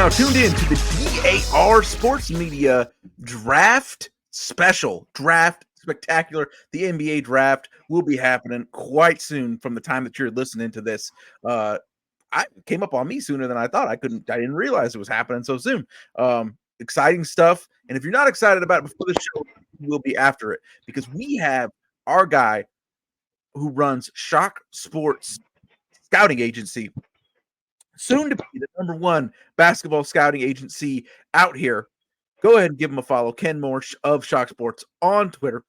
now tuned in to the DAR Sports Media Draft Spectacular. The NBA Draft will be happening quite soon from the time that you're listening to this. I came up on me sooner than I thought. I didn't realize it was happening so soon. Exciting stuff. And if you're not excited about it before the show, we'll be after it because we have our guy who runs Shok Sports Scouting Agency, soon to be the #1 basketball scouting agency out here. Go ahead and give him a follow. Ken Moore of Shok Sports on Twitter.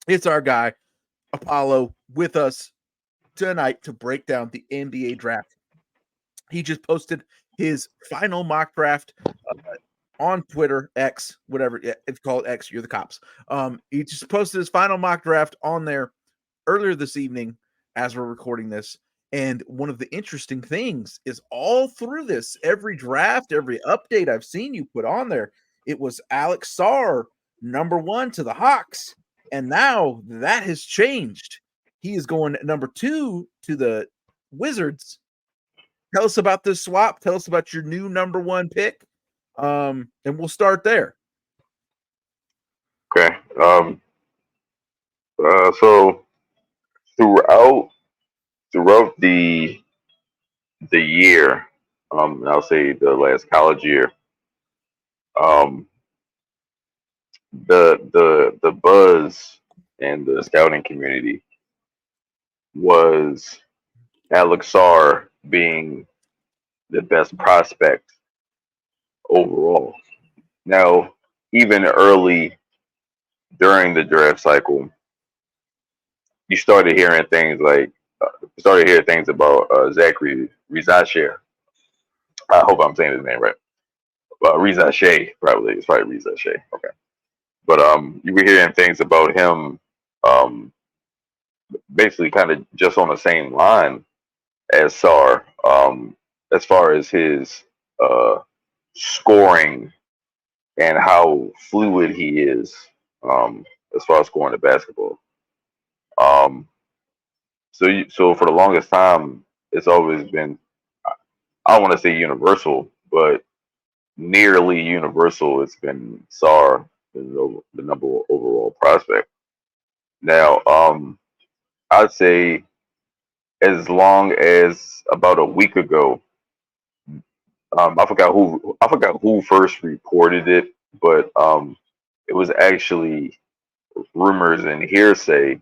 It's our guy, Apollo, with us tonight to break down the NBA draft. He just posted his final mock draft on Twitter, X, whatever it's called, X. You're the cops. He just posted his final mock draft on there earlier this evening as we're recording this. And one of the interesting things is all through this, every draft, every update I've seen you put on there, it was Alex Sarr, #1 to the Hawks. And now that has changed. He is going #2 to the Wizards. Tell us about this swap. Tell us about your new #1 pick. And we'll start there. Okay. So throughout the year, I'll say the last college year, the buzz and the scouting community was Alex Sarr being the best prospect overall. Now, even early during the draft cycle, you started hearing things about Zachary Rizache. I hope I'm saying his name right. Rizache, probably. It's probably Rizache. Okay. But you were hearing things about him basically kind of just on the same line as Sarr, as far as his scoring and how fluid he is as far as scoring the basketball. So for the longest time, it's always been, I don't want to say universal, but nearly universal. It's been Sarr, the #1 overall prospect. Now, I'd say as long as about a week ago, I forgot who first reported it, but it was actually rumors and hearsay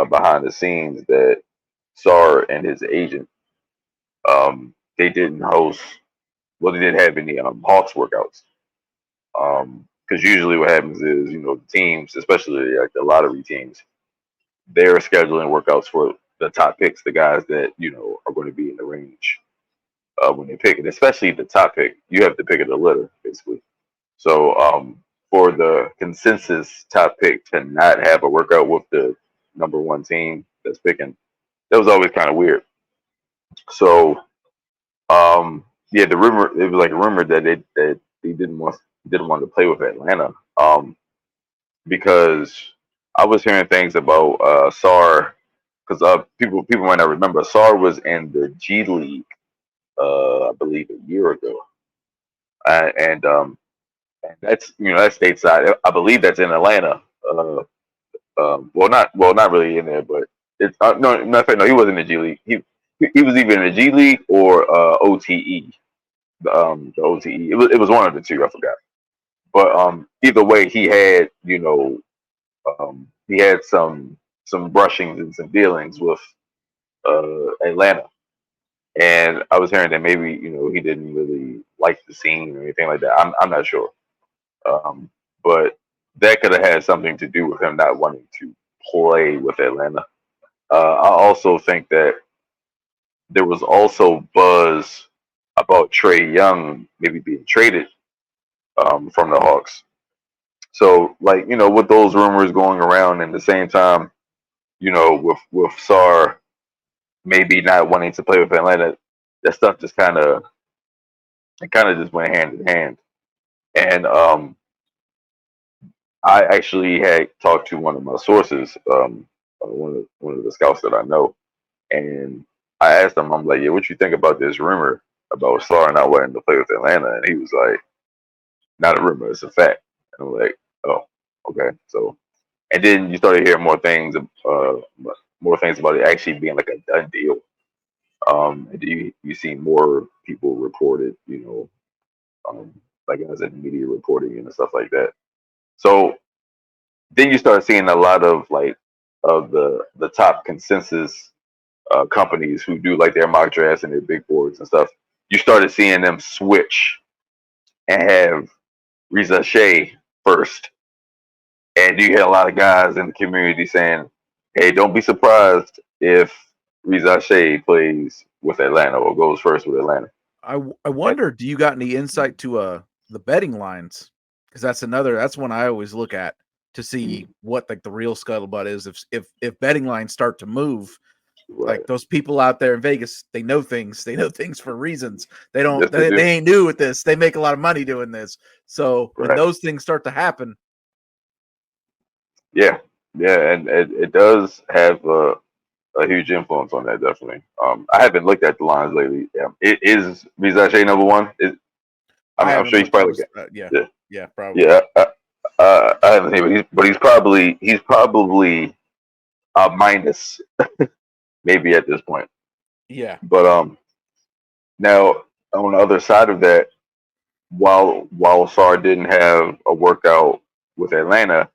behind the scenes that Sarr and his agent, they didn't have any Hawks workouts. Because usually what happens is, the teams, especially like the lottery teams, they're scheduling workouts for the top picks, the guys that, are going to be in the range when they pick it, especially the top pick. You have the pick of the litter, basically. So for the consensus top pick to not have a workout with the #1 team that's picking, that was always kind of weird. So it was like a rumor that they didn't want to play with Atlanta, because I was hearing things about Sarr, because people might not remember, Sarr was in the G League, I believe a year ago, and that's that's stateside. I believe that's in Atlanta. Not really in there, but it's no, no, he wasn't in the G League. He was either in the G League or OTE. The OTE. It was one of the two. I forgot. But either way, he had some brushings and some dealings with Atlanta, and I was hearing that maybe he didn't really like the scene or anything like that. I'm not sure, but that could have had something to do with him not wanting to play with Atlanta. I also think that there was also buzz about Trae Young maybe being traded from the Hawks. So, with those rumors going around, and the same time, with Sarr maybe not wanting to play with Atlanta, that stuff just kind of just went hand in hand. And I actually had talked to one of my sources, one of the scouts that I know, and I asked him, I'm like, yeah, what you think about this rumor about Sar not wanting to play with Atlanta, and he was like, "Not a rumor, it's a fact." And I'm like, "Oh, okay." So, and then you started hearing more things about it actually being like a done deal. And you see more people reported, like as in media reporting and stuff like that. So then you start seeing a lot of like of the top consensus companies who do like their mock drafts and their big boards and stuff. You started seeing them switch and have Riza Shea first, and you hear a lot of guys in the community saying, "Hey, don't be surprised if Riza Shea plays with Atlanta or goes first with Atlanta." I wonder, do you got any insight to the betting lines? Because that's one I always look at to see what like the real scuttlebutt is. If betting lines start to move, Right. like those people out there in Vegas, they know things. They know things for reasons. They don't. Yes, they They do. ain't new with this. They make a lot of money doing this. So when Right. those things start to happen, Yeah. Yeah, and it does have a huge influence on that, definitely. I haven't looked at the lines lately. Yeah. It is Rizache number one. I I'm haven't sure he's looked. I probably was yeah, yeah, yeah, probably. yeah. I haven't seen, but he's probably a minus maybe at this point. Yeah, But now on the other side of that, while Sarr didn't have a workout with Atlanta,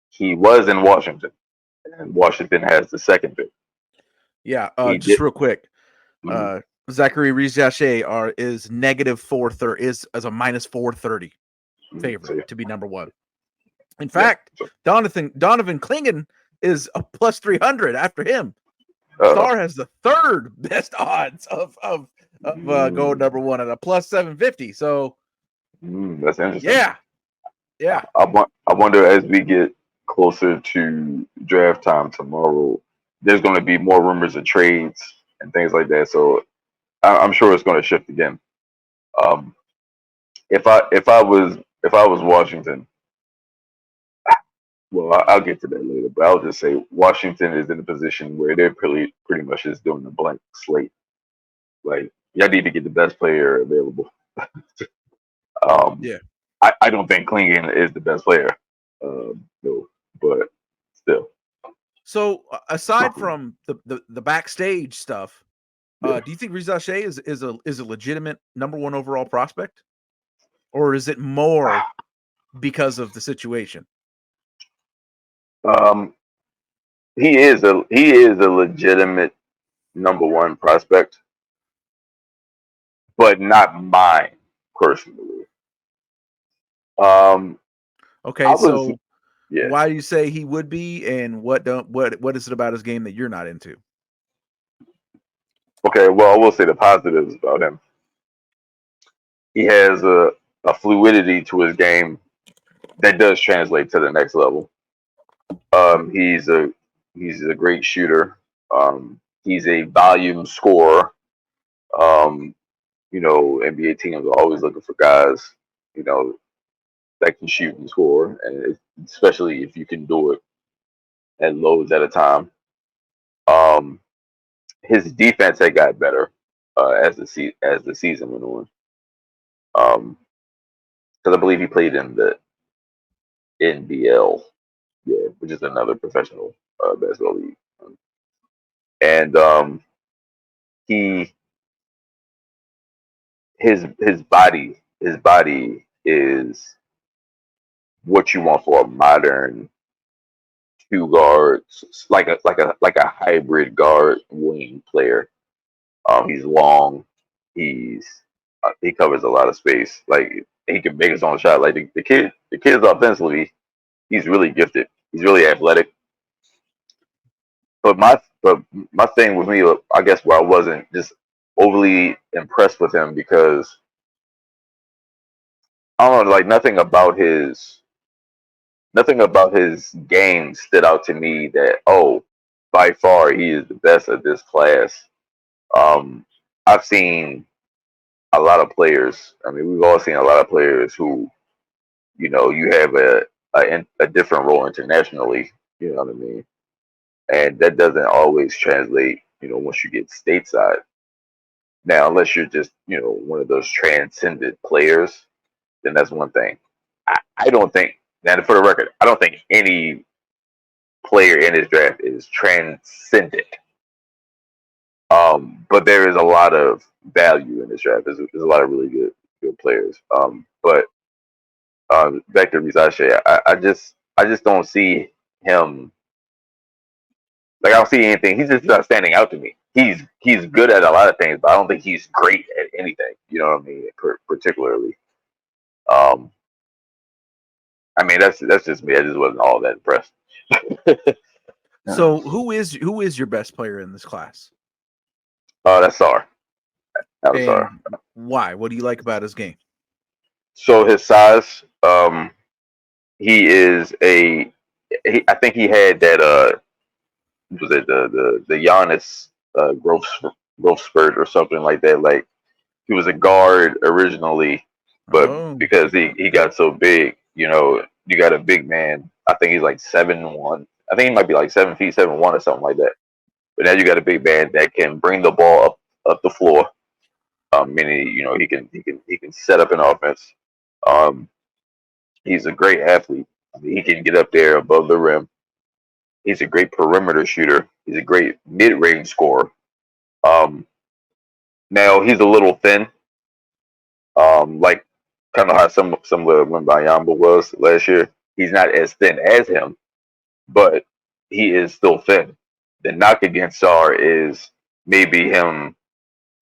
he was in Washington, and Washington has the second pick. yeah. He Just did. real quick, Mhm. Zachary Rizache is negative 430 is as a minus 430 So favorite yeah, to be number one. In yeah. fact, So, Donovan Klingen is a plus 300 after him. uh, Starr has the third best odds of going number mm, one at a plus 750. So that's interesting. yeah, yeah, I wonder as we get closer to draft time tomorrow, there's going to be more rumors of trades and things like that. So I'm sure it's going to shift again. Um, if I was Washington, well, I'll get to that later. But I'll just say Washington is in a position where they're pretty much just doing a blank slate. Like y'all need to get the best player available. Um, yeah. I don't think Klingon is the best player, no, but still. So aside from the backstage stuff, Yeah. do you think Rizache is a legitimate number one overall prospect, or is it more because of the situation? Um, he is a legitimate number one prospect, but not mine personally. Um, Okay, I was so yeah. why do you say he would be, and what is it about his game that you're not into? Okay, well, I will say the positives about him. He has a fluidity to his game that does translate to the next level. He's a great shooter. He's a volume scorer. Um, NBA teams are always looking for guys, you know, that can shoot and score, and especially if you can do it at loads at a time. Um, his defense had got better as the season went on. Because I believe he played in the NBL, yeah, which is another professional basketball league, and he his body is what you want for a modern two guards, like a hybrid guard wing player. He's long. He covers a lot of space. Like he can make his own shot. Like the kid's offensively, he's really gifted. He's really athletic. But my thing with me, I guess, where I wasn't just overly impressed with him because I don't know, like nothing about his game stood out to me that, oh, by far he is the best of this class. Um, I've seen a lot of players. I mean, we've all seen a lot of players who, you have a different role internationally. You know what I mean? And that doesn't always translate. Once you get stateside. Now, unless you're just, one of those transcendent players, then that's one thing. I don't think, now for the record, I don't think any player in this draft is transcendent. But there is a lot of value in this draft. There's a lot of really good players. But back to Rizache, I just don't see him. Like, I don't see anything. He's just not standing out to me. He's good at a lot of things, but I don't think he's great at anything. You know what I mean? Particularly. Um, I mean, that's just me. I just wasn't all that impressed. So who is your best player in this class? That's Sar. That was And Sar. why? What do you like about his game? So his size, he is I think he had that was it the Giannis growth spurt or something like that. Like, he was a guard originally, but because he got so big, you got a big man. I think he's like 7'1". I think he might be like 7 feet 7'1" or something like that. But now you got a big man that can bring the ball up the floor. Meaning, he can set up an offense. Um, he's a great athlete. I mean, he can get up there above the rim. He's a great perimeter shooter. He's a great mid-range scorer. Um, Now he's a little thin, like kind of how some of Wembayamba was last year. He's not as thin as him, but he is still thin. The knock against Sar is maybe him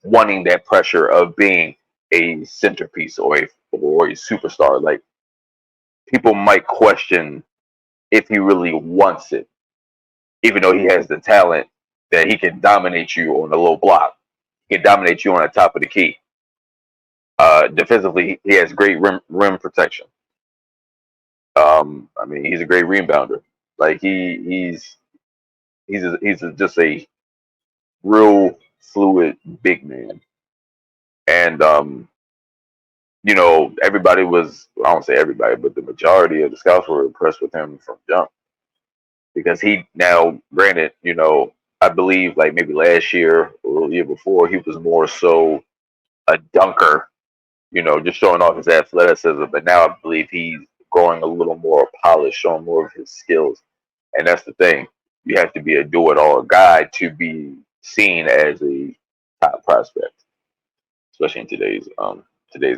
wanting that pressure of being a centerpiece or a superstar. Like, people might question if he really wants it, even though he has the talent that he can dominate you on the low block. He can dominate you on the top of the key. Defensively, he has great rim protection. I mean, he's a great rebounder. Like, he's just a real fluid big man. And everybody was, I don't say everybody, but the majority of the scouts were impressed with him from jump, because he now, granted, I believe like maybe last year or the year before, he was more so a dunker, just showing off his athleticism. But now I believe he's growing a little more polished, showing more of his skills. And that's the thing. You have to be a do-it-all guy to be seen as a top prospect, especially in today's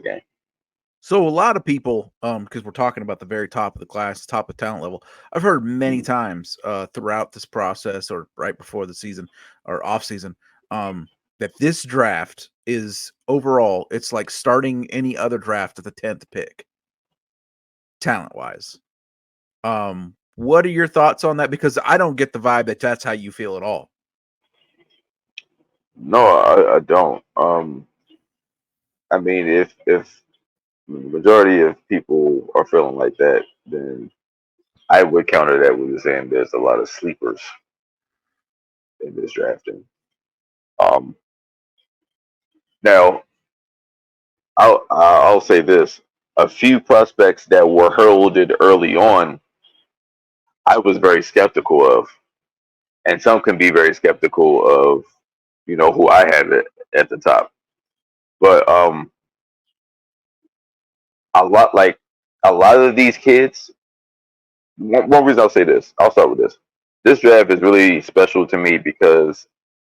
game. So a lot of people, because we're talking about the very top of the class, top of talent level, I've heard many times throughout this process or right before the season or off season, that this draft is overall, it's like starting any other draft at the 10th pick, talent wise. What are your thoughts on that? Because I don't get the vibe that that's how you feel at all. No, I don't. I mean, if the majority of people are feeling like that, then I would counter that with saying there's a lot of sleepers in this drafting. Now, I'll say this: a few prospects that were heralded early on, I was very skeptical of, and some can be very skeptical of, who I had at the top. But a lot of these kids. One reason I'll say this, I'll start with this. This draft is really special to me because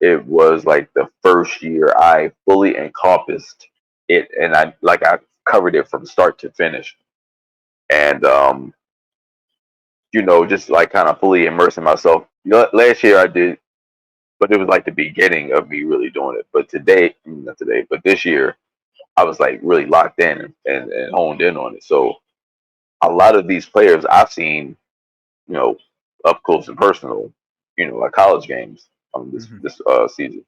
it was like the first year I fully encompassed it, and I covered it from start to finish. And just like kind of fully immersing myself. Last year I did, but it was like the beginning of me really doing it. But not today, but this year, I was like really locked in and honed in on it. So a lot of these players I've seen, up close and personal, like college games this season.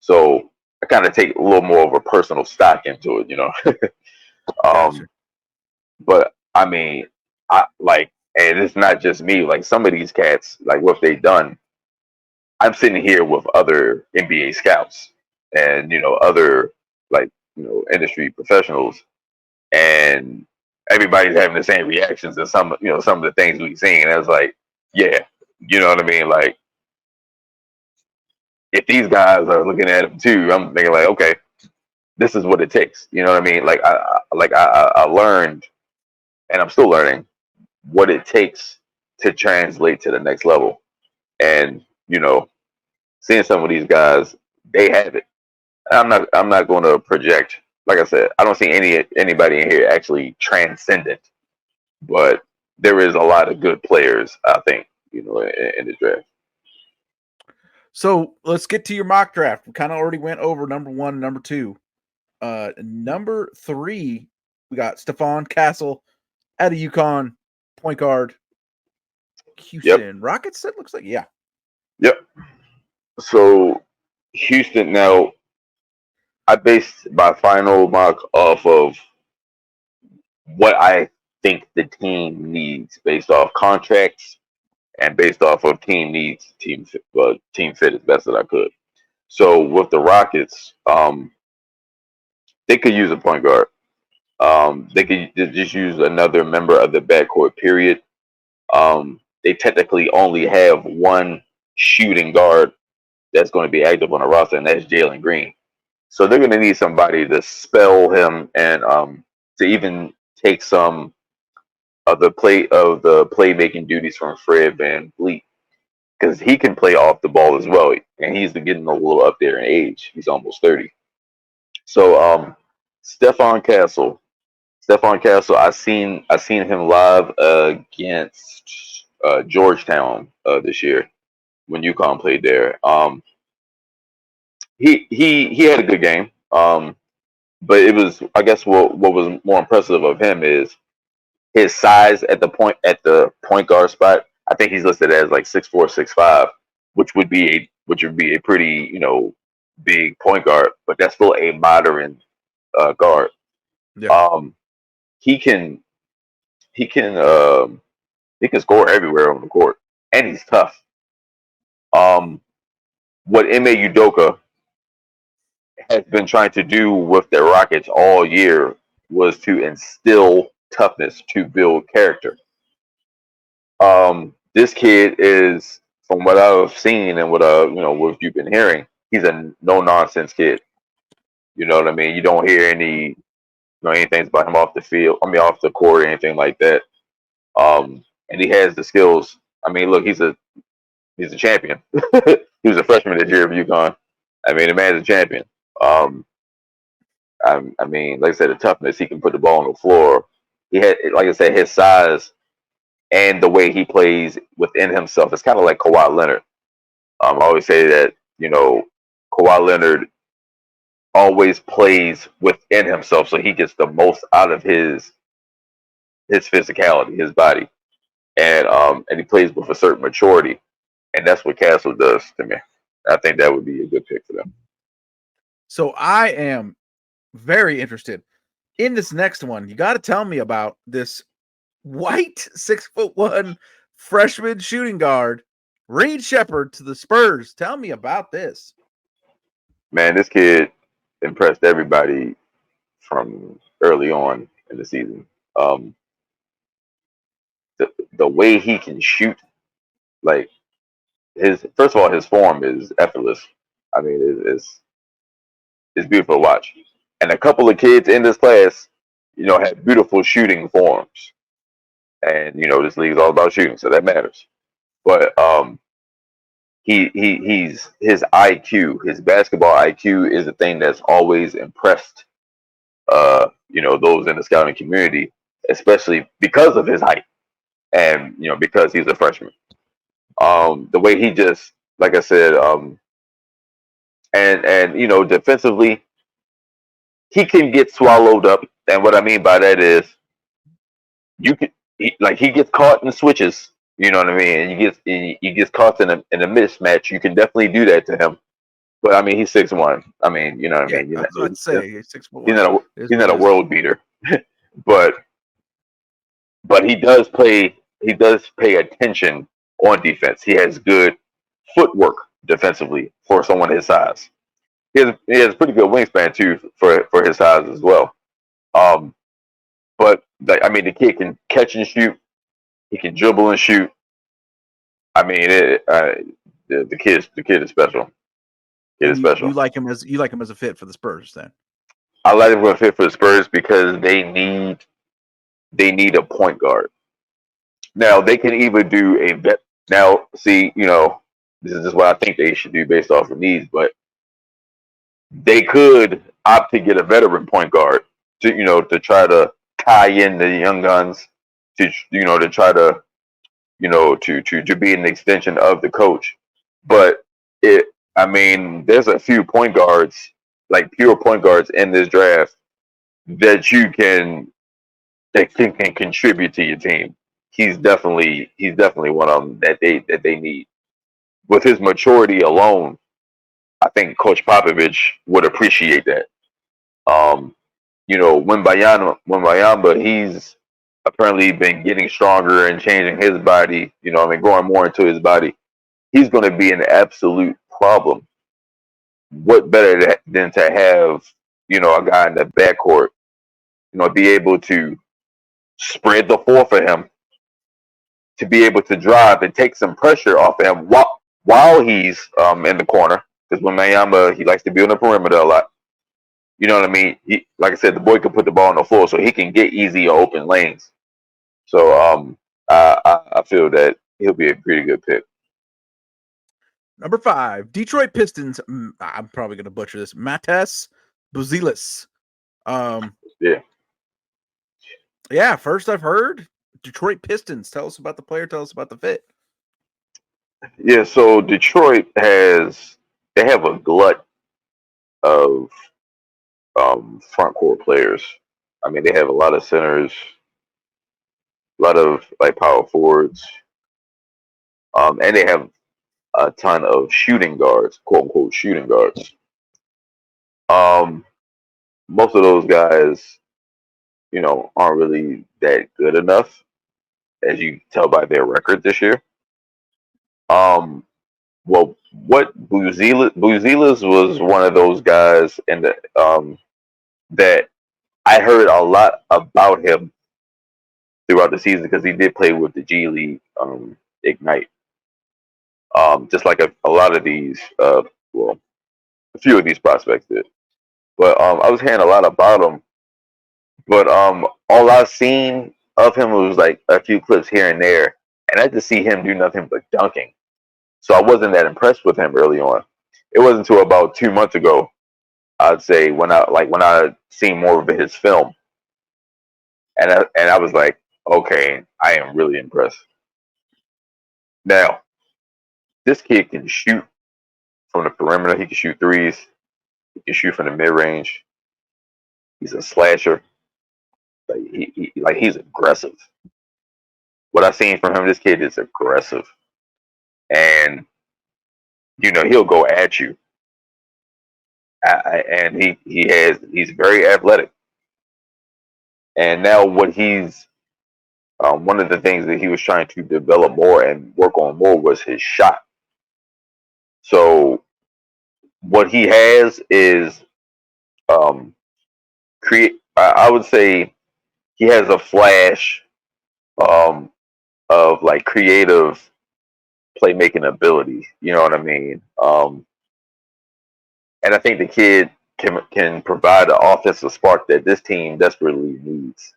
So I kind of take a little more of a personal stock into it. Gotcha. But I mean, and it's not just me. Like, some of these cats, like what they've done. I'm sitting here with other NBA scouts and other, like, industry professionals, and everybody's having the same reactions to some of the things we've seen. And I was like, yeah, you know what I mean? Like, if these guys are looking at him too, I'm thinking like, okay. this is what it takes. You know what I mean? I learned, and I'm still learning what it takes to translate to the next level. And seeing some of these guys, they have it. I'm not going to project. Like I said, I don't see anybody in here actually transcendent, but there is a lot of good players, I think, in the draft. So let's get to your mock draft. We kind of already went over number 1, number 2. Number 3, we got Stephon Castle out of UConn, point guard, Houston Rockets. It looks like, yeah. Yep. So Houston. Now, I based my final mock off of what I think the team needs based off contracts and based off of team needs, team fit as best as I could. So with the Rockets, they could use a point guard. They could just use another member of the backcourt. Period. They technically only have one shooting guard that's going to be active on the roster, and that's Jalen Green. So they're going to need somebody to spell him and to even take some of the playmaking duties from Fred VanVleet, because he can play off the ball as well, and he's getting a little up there in age. He's almost 30. So Stephon Castle, I seen him live against Georgetown this year when UConn played there. He had a good game. But it was, I guess, what was more impressive of him is his size at the point guard spot. I think he's listed as like 6'4", 6'5", which would be a pretty big point guard, but that's still a modern guard. Yeah. He can he can score everywhere on the court, and he's tough. What Ime Udoka has been trying to do with the Rockets all year was to instill toughness to build character. This kid is, from what I've seen and what you've been hearing, he's a no nonsense kid. You know what I mean? You don't hear anything about him off the field. I mean, off the court or anything like that. And he has the skills. I mean, look, he's a champion. He was a freshman this year of UConn. I mean, the man's a champion. I mean, like I said, the toughness. He can put the ball on the floor. He had, like I said, his size and the way he plays within himself. It's kind of like Kawhi Leonard. I always say that Kawhi Leonard always plays within himself, so he gets the most out of his physicality, his body, and he plays with a certain maturity, and that's what Castle does to me. I think that would be a good pick for them. So I am very interested in this next one. You got to tell me about this white 6'1" freshman shooting guard, Reed Sheppard, to the Spurs. Tell me about this. Man, this kid impressed everybody from early on in the season. The way he can shoot, like first of all, his form is effortless. I mean, it's beautiful to watch. And a couple of kids in this class, have beautiful shooting forms. And this league is all about shooting, so that matters. But he's his IQ, his basketball IQ is a thing that's always impressed those in the scouting community, especially because of his height and because he's a freshman. The way he just, like I said, and defensively, he can get swallowed up. And what I mean by that is he gets caught in switches. You know what I mean? And he gets caught in a mismatch. You can definitely do that to him. But I mean, he's 6'1". I mean, you know what I mean? I'd say he's 6'1". He's not a world beater, but he does play. He does pay attention on defense. He has good footwork defensively for someone his size. He has a pretty good wingspan too for his size as well. But the kid can catch and shoot. He can dribble and shoot. I mean, the kid is special. It is special. You like him as a fit for the Spurs, then? I like him going to fit for the Spurs because they need a point guard. Now they can either do a vet. Now, see, this is just what I think they should do based off of needs, but they could opt to get a veteran point guard to try to tie in the young guns to try to to be an extension of the coach. But I mean, there's a few point guards, like pure point guards in this draft that can contribute to your team. He's definitely one of them that they need. With his maturity alone, I think Coach Popovich would appreciate that. Um, when Bayamba, he's apparently been getting stronger and changing his body. Going more into his body. He's going to be an absolute problem. What better than to have a guy in the backcourt, be able to spread the floor for him, to be able to drive and take some pressure off of him while he's in the corner. Because when Mayamba, he likes to be on the perimeter a lot. You know what I mean? Like I said, the boy can put the ball on the floor, so he can get easy or open lanes. So I feel that he'll be a pretty good pick. Number 5, Detroit Pistons. I'm probably going to butcher this. Matas Buzelis. Yeah. First I've heard Detroit Pistons. Tell us about the player. Tell us about the fit. Yeah. So Detroit they have a glut of front court players. I mean, they have a lot of centers, a lot of like power forwards, and they have a ton of shooting guards, quote unquote shooting guards. Most of those guys, aren't really that good enough, as you can tell by their record this year. Well, what Buzelis was one of those guys, that I heard a lot about him throughout the season because he did play with the G League Ignite. Just like a lot of these, well, a few of these prospects did. But I was hearing a lot about him. But all I've seen of him was like a few clips here and there, and I just see him do nothing but dunking. So I wasn't that impressed with him early on. It wasn't until about 2 months ago, I'd say, when I seen more of his film, and I was like, okay, I am really impressed. Now, this kid can shoot from the perimeter. He can shoot threes. He can shoot from the mid range. He's a slasher. He's aggressive. What I've seen from him, this kid is aggressive, and he'll go at you. And he's very athletic. And now what he's one of the things that he was trying to develop more and work on more was his shot. So what he has is I would say he has a flash of like creative playmaking ability. You know what I mean? And I think the kid can provide an offensive spark that this team desperately needs.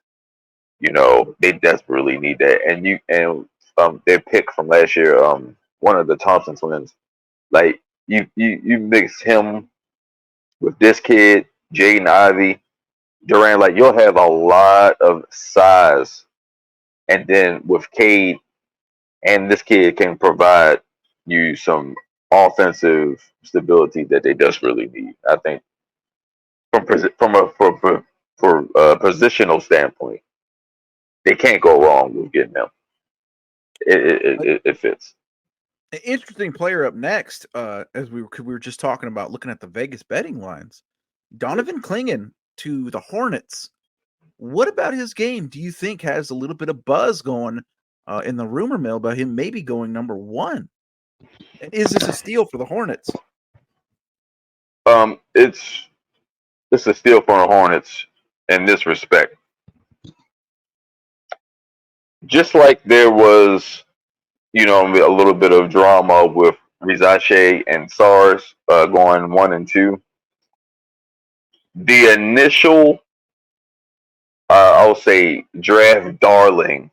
They desperately need that. And their pick from last year, one of the Thompson twins, like you mix him with this kid, Jaden Ivey, Durant, like you'll have a lot of size. And then with Cade, and this kid can provide you some offensive stability that they desperately need. I think from a positional standpoint, they can't go wrong with getting them. It fits. An interesting player up next, as we were just talking about, looking at the Vegas betting lines, Donovan Clingan to the Hornets. What about his game do you think has a little bit of buzz going in the rumor mill about him maybe going number 1? Is this a steal for the Hornets? It's a steal for the Hornets in this respect. Just like there was, a little bit of drama with Rizache and SARS going 1 and 2. the initial, I'll say, draft darling,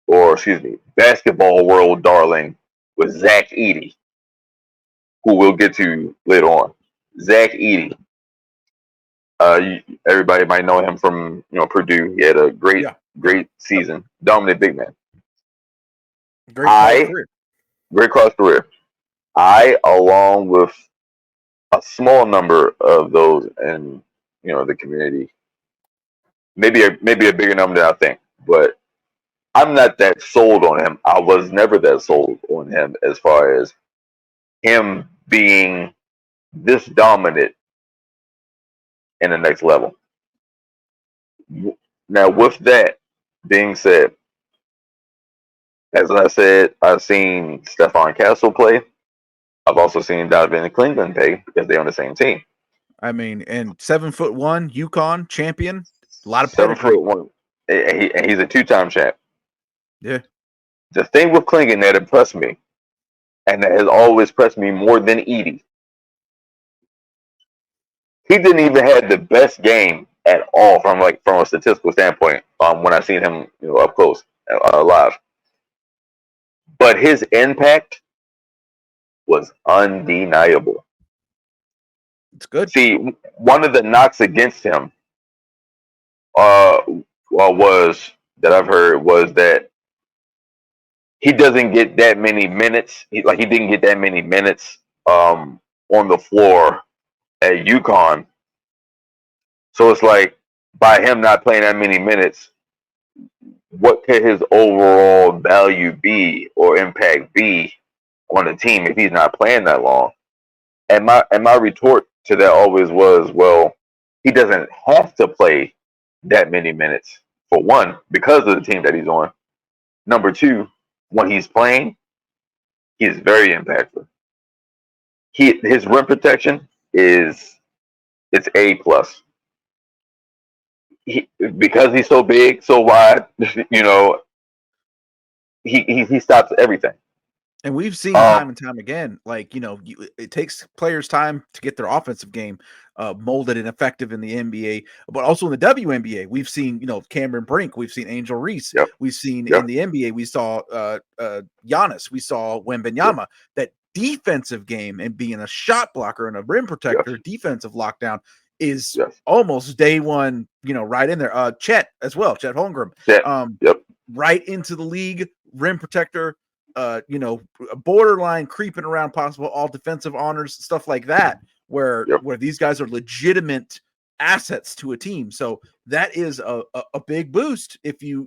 or excuse me, basketball world darling, was Zach Edey, who we'll get to later on. Zach Edey. Everybody might know him from Purdue. He had a great season, dominant big man. Great college career. Great college career. I, along with a small number of those in the community, maybe a bigger number than I think, but I'm not that sold on him. I was never that sold on him as far as him being this dominant in the next level. Now, with that being said, as I said, I've seen Stephon Castle play. I've also seen Donovan Cleveland play because they're on the same team. I mean, and 7'1" UConn champion, a lot of 7'1", and he's a 2-time champ. Yeah. The thing with Clingan that impressed me, and that has always impressed me more than Edey, he didn't even have the best game at all from a statistical standpoint. When I seen him, up close, live, but his impact was undeniable. It's good. See, one of the knocks against him, was that I've heard was that he doesn't get that many minutes. He didn't get that many minutes on the floor at UConn. So it's like, by him not playing that many minutes, what could his overall value be or impact be on the team if he's not playing that long? And my retort to that always was, well, he doesn't have to play that many minutes, for one, because of the team that he's on. Number two, when he's playing, he's very impactful. His rim protection it's A+. Because he's so big, so wide, he stops everything. And we've seen time and time again, it takes players time to get their offensive game molded and effective in the NBA, but also in the WNBA. We've seen, Cameron Brink, we've seen Angel Reese, we've seen in the NBA, we saw Giannis, we saw Wembanyama. That defensive game and being a shot blocker and a rim protector, defensive lockdown is almost day one, right in there. Chet as well, Chet Holmgren, right into the league, rim protector. Borderline creeping around possible all defensive honors, stuff like that, where these guys are legitimate assets to a team. So that is a big boost if you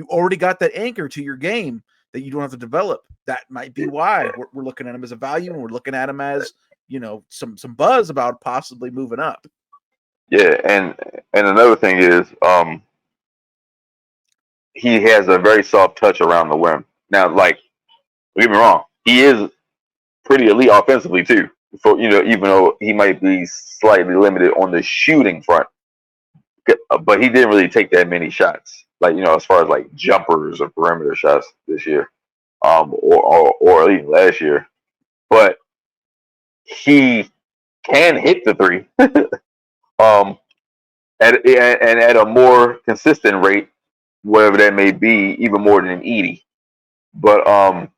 already got that anchor to your game that you don't have to develop. That might be why we're looking at him as a value, and we're looking at him as some buzz about possibly moving up. Yeah, and another thing is he has a very soft touch around the rim. Now, don't get me wrong, he is pretty elite offensively too. For even though he might be slightly limited on the shooting front, but he didn't really take that many shots. As far as jumpers or perimeter shots this year, or even last year. But he can hit the three, at a more consistent rate, whatever that may be, even more than Edey. But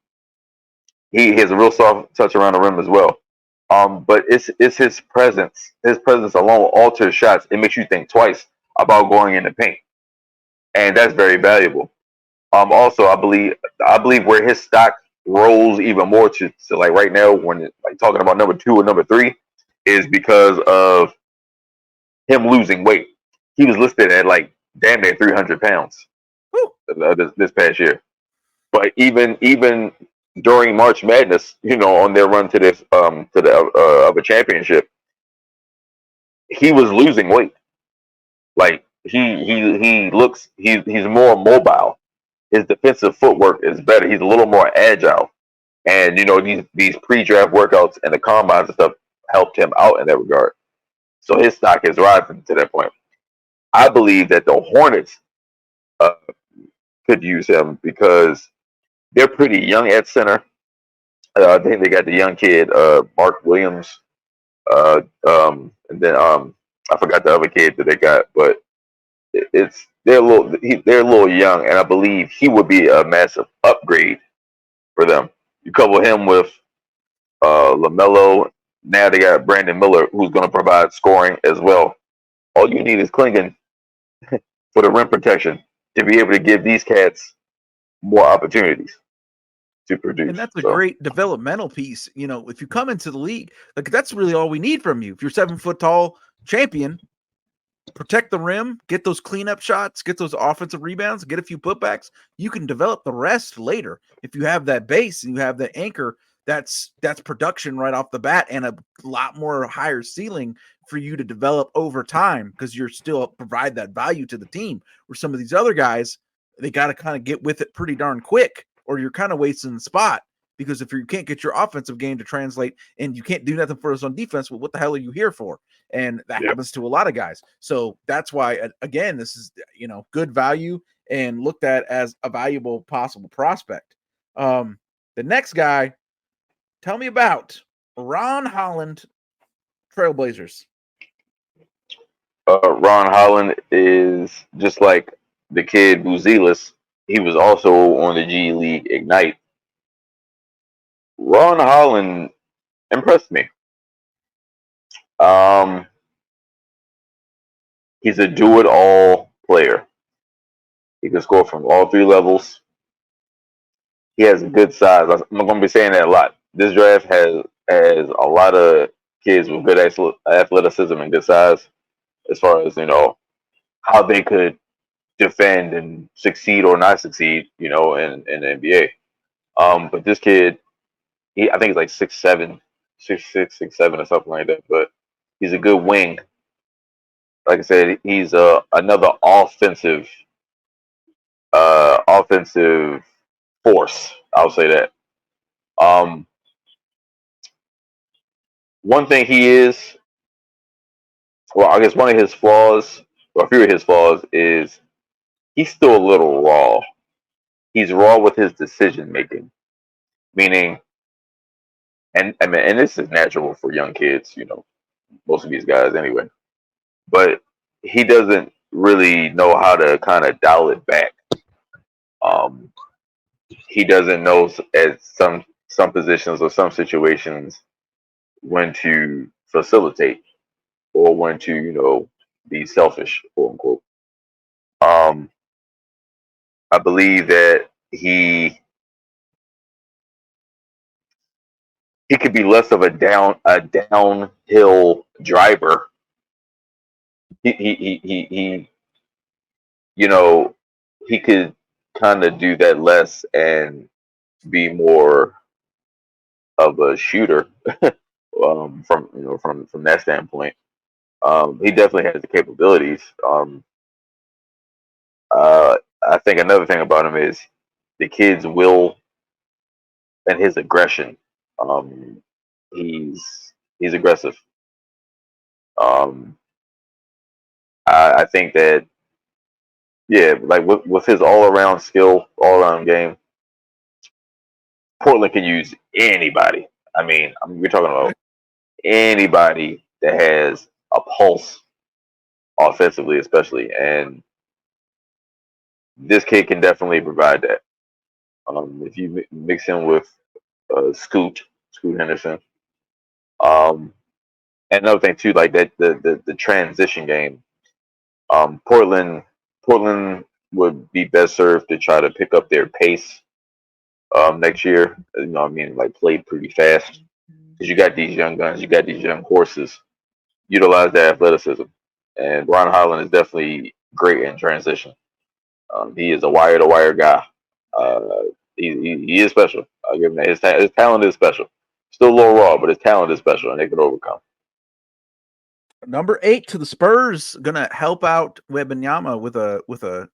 he has a real soft touch around the rim as well. But it's his presence. His presence alone alters shots. It makes you think twice about going in the paint, and that's very valuable. Also, I believe where his stock rolls even more to right now, when talking about number 2 or number 3, is because of him losing weight. He was listed at damn near 300 pounds this past year. But even during March Madness, on their run to this to the of a championship, he was losing weight. He's more mobile. His defensive footwork is better. He's a little more agile, and these pre-draft workouts and the combines and stuff helped him out in that regard. So his stock is rising to that point. I believe that the Hornets could use him because they're pretty young at center. I think they got the young kid, Mark Williams. And then I forgot the other kid that they got, but it's they're a little young, and I believe he would be a massive upgrade for them. You couple him with LaMelo. Now they got Brandon Miller, who's going to provide scoring as well. All you need is Klingon for the rim protection to be able to give these cats more opportunities to produce. And that's a great developmental piece. You know, if you come into the league, like that's really all we need from you. If you're 7 foot tall champion, protect the rim, get those cleanup shots, get those offensive rebounds, get a few putbacks. You can develop the rest later. If you have that base and you have that anchor, that's production right off the bat and a lot more higher ceiling for you to develop over time because you're still provide that value to the team. Where some of these other guys, they got to kind of get with it pretty darn quick, or you're kind of wasting the spot. Because if you can't get your offensive game to translate and you can't do nothing for us on defense, well, what the hell are you here for? And that happens to a lot of guys. So that's why, again, this is, good value and looked at as a valuable possible prospect. The next guy, tell me about Ron Holland, Trailblazers. Ron Holland is just like the kid Buzelis. He was also on the G League Ignite. Ron Holland impressed me. He's a do-it-all player. He can score from all three levels. He has a good size. I'm going to be saying that a lot. This draft has a lot of kids with good athleticism and good size, as far as how they could defend and succeed or not succeed, in the NBA. But this kid, I think he's like 6'7", 6'6", 6'7", or something like that. But he's a good wing. Like I said, he's another offensive force. I'll say that. One thing he is, well, I guess one of his flaws, or a few of his flaws, is he's still a little raw. He's raw with his decision making, meaning, and this is natural for young kids, most of these guys anyway. But he doesn't really know how to kind of dial it back. He doesn't know at some positions or some situations when to facilitate or when to be selfish, quote unquote. I believe that he could be less of a downhill driver. He he could kind of do that less and be more of a shooter from that standpoint. He definitely has the capabilities. I think another thing about him is the kid's will and his aggression. He's aggressive. I think that, yeah, like with his all-around skill, all-around game, Portland can use anybody. I mean, we're talking about anybody that has a pulse offensively, especially, and this kid can definitely provide that. If you mix him with Scoot Henderson, and another thing too, like that the transition game. Portland would be best served to try to pick up their pace next year. Like play pretty fast because you got these young guns, you got these young horses. Utilize that athleticism, and Ron Holland is definitely great in transition. He is a wire-to-wire guy. He is special. I'll give him that. His talent is special. Still a little raw, but his talent is special, and they could overcome. Number 8 to the Spurs, gonna help out Wembanyama with a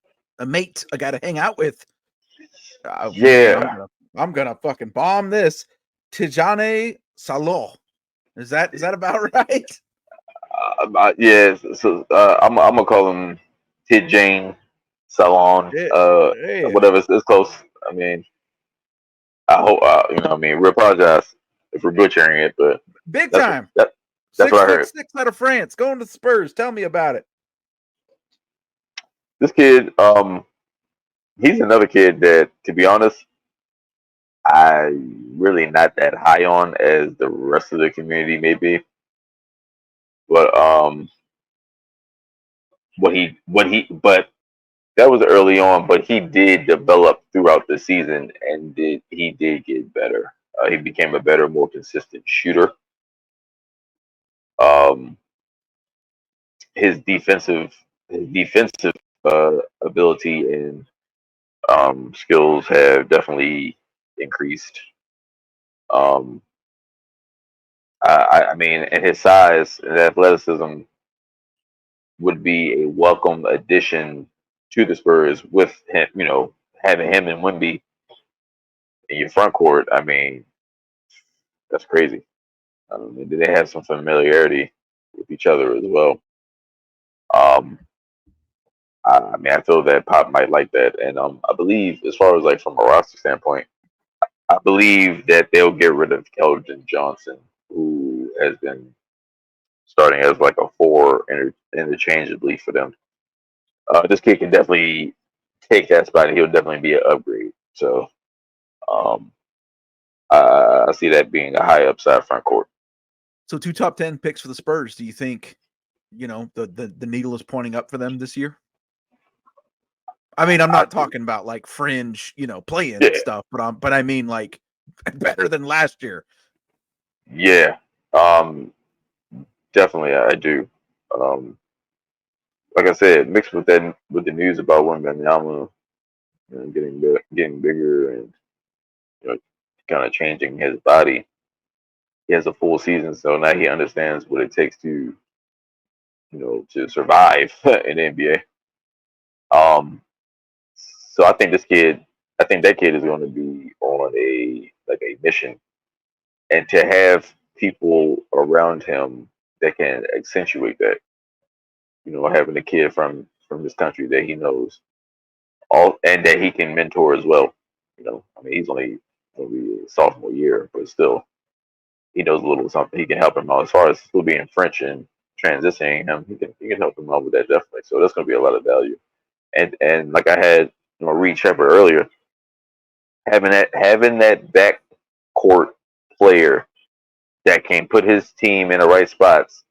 mate, a guy to hang out with. Yeah, I'm gonna fucking bomb this. Tijane Saloh. Is that about right? Yeah. So I'm gonna call him Tijane Salon. Whatever. It's close. I mean, I hope we apologize if we're butchering it, but big time. That's what I heard. 6'6" out of France, going to the Spurs. Tell me about it. This kid, he's another kid that, to be honest, I really not that high on as the rest of the community may be. But but that was early on. But he did develop throughout the season, and he did get better. He became a better, more consistent shooter. Um, his defensive ability and skills have definitely increased. Um, I mean, and his size and athleticism would be a welcome addition to the Spurs with him, having him and Wemby in your front court. I mean, that's crazy. I mean, they have some familiarity with each other as well. Um, I mean, I feel that Pop might like that, and I believe, as far as like from a roster standpoint, I believe that they'll get rid of Keldon Johnson, who has been starting as like a four interchangeably for them. This kid can definitely take that spot, and he'll definitely be an upgrade. So um, I see that being a high upside front court. So 2 top 10 picks for the Spurs. Do you think, the needle is pointing up for them this year? I mean, I'm not talking about like fringe, play-in stuff, but I mean like better than last year. Yeah, definitely I do. Like I said, mixed with the news about Wembanyama getting bigger and kind of changing his body. He has a full season, so now he understands what it takes to to survive in the NBA. So I think that kid is going to be on a mission, and to have people around him that can accentuate that. Having a kid from this country that he knows, and that he can mentor as well. I mean, he's only going to be a sophomore year, but still, he knows a little something. He can help him out as far as still being French and transitioning him. He can help him out with that definitely. So that's going to be a lot of value. And like I had Reed Shepard earlier, having that backcourt player that can put his team in the right spots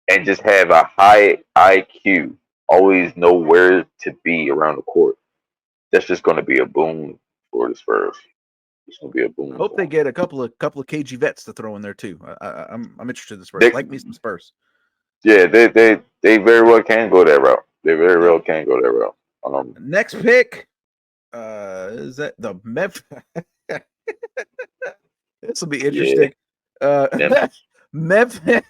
and just have a high IQ, always know where to be around the court. That's just going to be a boom for the Spurs. It's going to be a boom. I hope they get a couple of KG vets to throw in there too. I'm interested in the Spurs. Like me some Spurs. Yeah, they very well can go that route. They very well can go that route. Next pick, is that the Memphis? This will be interesting. Yeah. Memphis.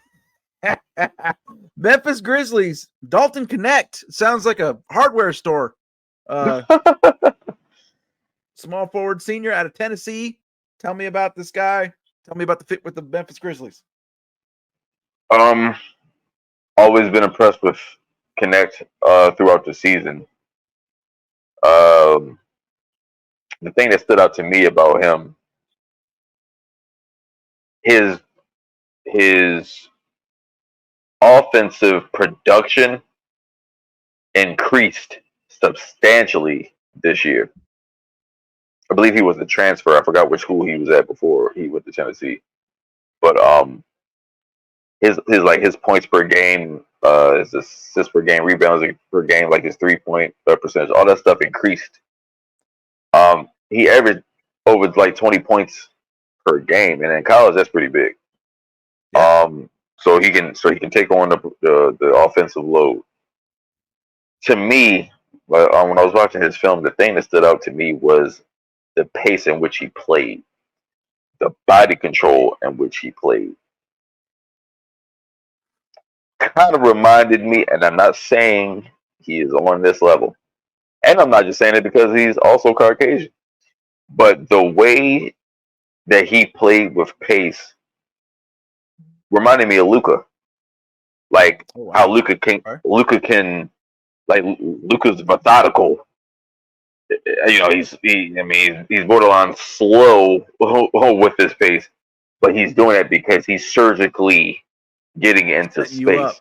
Memphis Grizzlies, Dalton Connect. Sounds like a hardware store. Small forward senior out of Tennessee. Tell me about this guy. Tell me about the fit with the Memphis Grizzlies. Always been impressed with Connect throughout the season. The thing that stood out to me about him, his offensive production increased substantially this year. I believe he was a transfer. I forgot which school he was at before he went to Tennessee. But his points per game, his assists per game, rebounds per game, like his 3-point percentage, all that stuff increased. He averaged over like 20 points per game, and in college that's pretty big. Yeah. So he can take on the offensive load. To me, when I was watching his film, the thing that stood out to me was the pace in which he played, the body control in which he played. Kind of reminded me, and I'm not saying he is on this level, and I'm not just saying it because he's also Caucasian, but the way that he played with pace reminded me of Luka. Like how Luka can, like Luka's methodical. He's borderline slow with his pace, but he's doing it because he's surgically getting into Setting you space. up.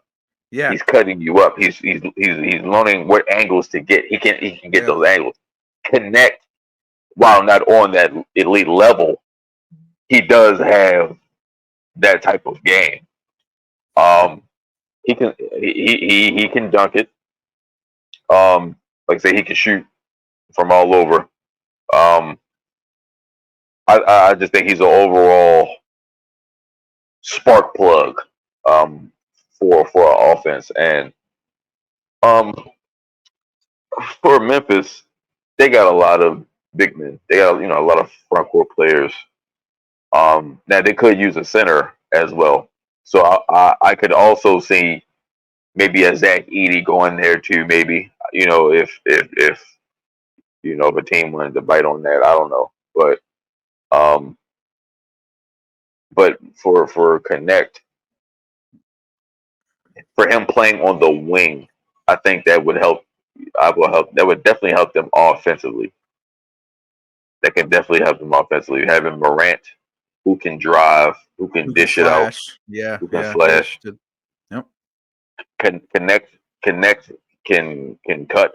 Yeah. He's cutting you up. He's learning what angles to get. He can get Yep. those angles. Connect while not on that elite level. He does have that type of game. He can dunk it. Like I say, he can shoot from all over. Um, I just think he's an overall spark plug for our offense. And um, for Memphis, they got a lot of big men. They got a lot of front court players. Now they could use a center as well. So I could also see maybe a Zach Edey going there too. Maybe if if a team wanted to bite on that, I don't know. Um, but for Connect, for him playing on the wing, I think that would help. I will help. That would definitely help them offensively. That can definitely help them offensively. Having Morant, who can drive, who can Who can dish it out, slash? Yeah. who can Yeah. Those slash, two. Yep. can connect, can cut.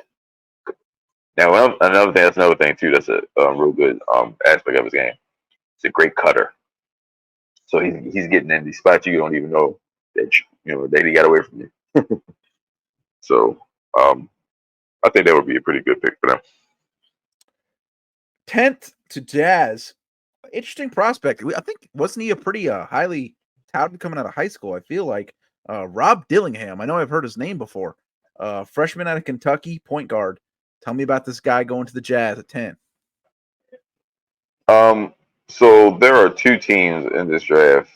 Now another thing. That's another thing too. That's a real good aspect of his game. He's a great cutter. So he's getting in these spots you don't even know that he got away from you. So I think that would be a pretty good pick for them. 10th to Jazz. Interesting prospect. I think wasn't he a pretty highly touted coming out of high school? I feel like Rob Dillingham. I know I've heard his name before. Freshman out of Kentucky, point guard. Tell me about this guy going to the Jazz at 10. So there are two teams in this draft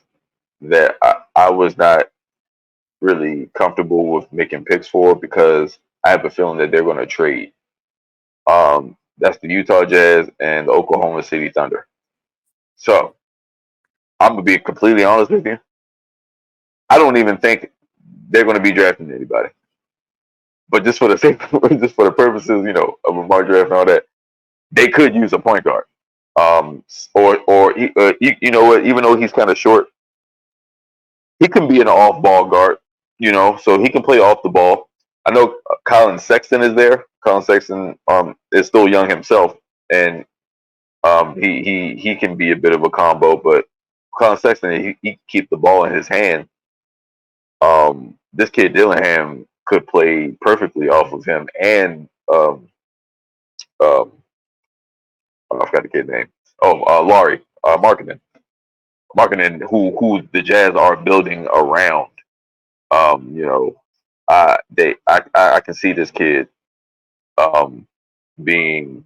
that I was not really comfortable with making picks for because I have a feeling that they're going to trade. That's the Utah Jazz and the Oklahoma City Thunder. So I'm gonna be completely honest with you. I don't even think they're going to be drafting anybody. But just for the sake, just for the purposes, of a mock draft and all that, they could use a point guard. Or you know what? Even though he's kind of short, he can be an off-ball guard. So he can play off the ball. I know Colin Sexton is there. Colin Sexton is still young himself, and he can be a bit of a combo. But Colin Sexton, he keep the ball in his hand. This kid Dillingham could play perfectly off of him, and um, I forgot the kid's name. Oh, Laurie Markkinen, who the Jazz are building around. I can see this kid um, being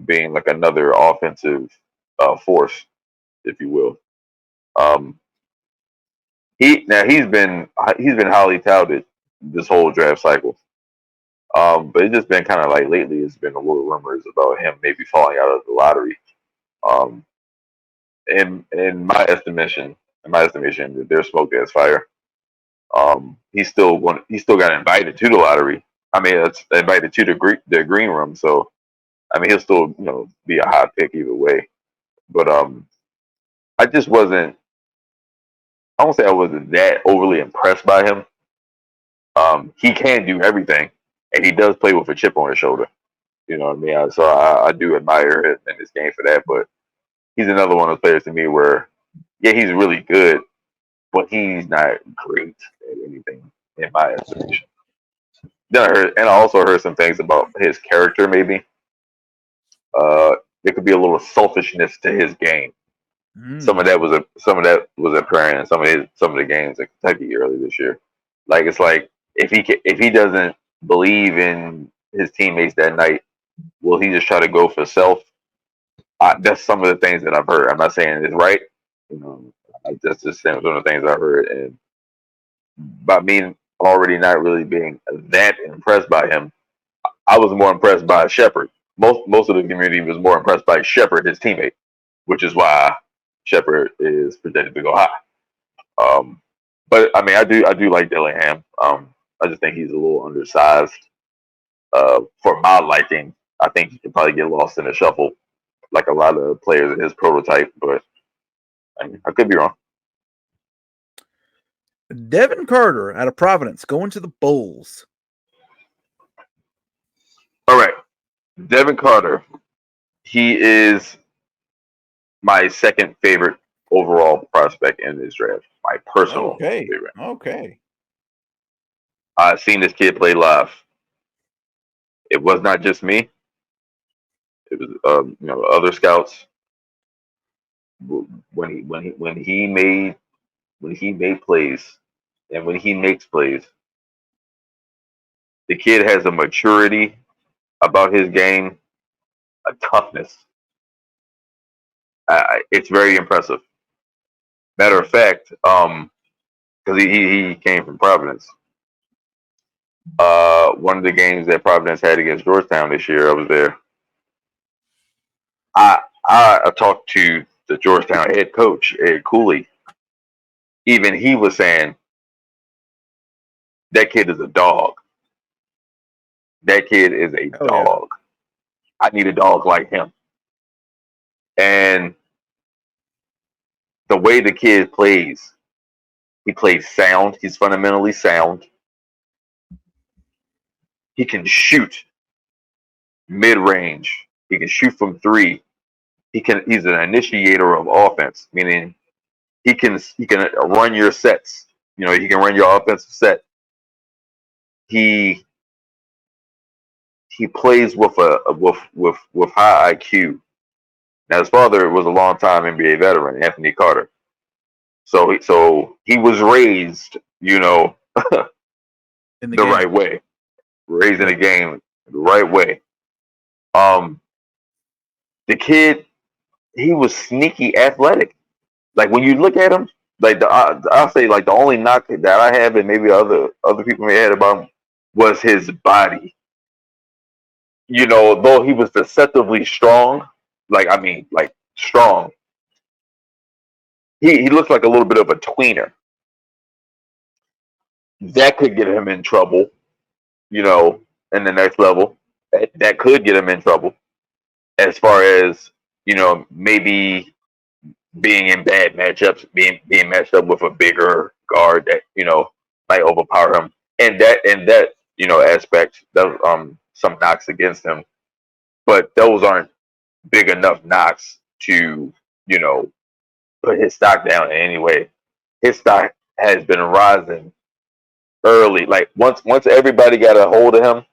like another offensive force, if you will. Um, he's been highly touted this whole draft cycle. But it's just been kind of like lately. It's been a little rumors about him maybe falling out of the lottery. Um, in my estimation, there's smoke, there's fire. He still got invited to the lottery. I mean, it's invited to the green room. So I mean, he'll still be a hot pick either way. But I just wasn't. I won't say I wasn't that overly impressed by him. He can do everything, and he does play with a chip on his shoulder. You know what I mean? So I do admire him in this game for that. But he's another one of those players to me where, yeah, he's really good, but he's not great at anything in my estimation. I also heard some things about his character. Maybe there could be a little selfishness to his game. Some of that was apparent in some of the games in Kentucky early this year. Like it's like if he doesn't believe in his teammates that night, will he just try to go for self? That's some of the things that I've heard. I'm not saying it's right. That's just some of the things I've heard. And by me already not really being that impressed by him, I was more impressed by Shepard. Most of the community was more impressed by Shepard, his teammate, which is why Shepard is projected to go high. But I mean, I do like Dillingham. I just think he's a little undersized for my liking. I think he can probably get lost in the shuffle, like a lot of players in his prototype. But I could be wrong. Devin Carter out of Providence going to the Bulls. All right, Devin Carter. He is my second favorite overall prospect in this draft. My personal favorite. Okay. I've seen this kid play live. It was not just me. It was other scouts. When he made plays, and when he makes plays, the kid has a maturity about his game, a toughness. It's very impressive. Matter of fact, because he came from Providence. One of the games that Providence had against Georgetown this year, I was there. I talked to the Georgetown head coach, Ed Cooley. Even he was saying that kid is a dog. That kid is a dog. Yeah. I need a dog like him. And the way the kid plays, he plays sound. He's fundamentally sound. He can shoot mid-range. He can shoot from three. He's an initiator of offense, meaning he can run your sets. He can run your offensive set. He plays with high IQ. Now his father was a long-time NBA veteran, Anthony Carter. So he was raised, in the right way. Raised in the game the right way. The kid, he was sneaky athletic. Like when you look at him, like I'll say like the only knock that I have, and maybe other people may have about him, was his body. Though he was deceptively strong, like strong, he looks like a little bit of a tweener. That could get him in trouble, in the next level. That could get him in trouble as far as, maybe being in bad matchups, being matched up with a bigger guard that, might overpower him. And that aspect, some knocks against him. But those aren't big enough knocks to, put his stock down in any way. His stock has been rising early. Like once everybody got a hold of him,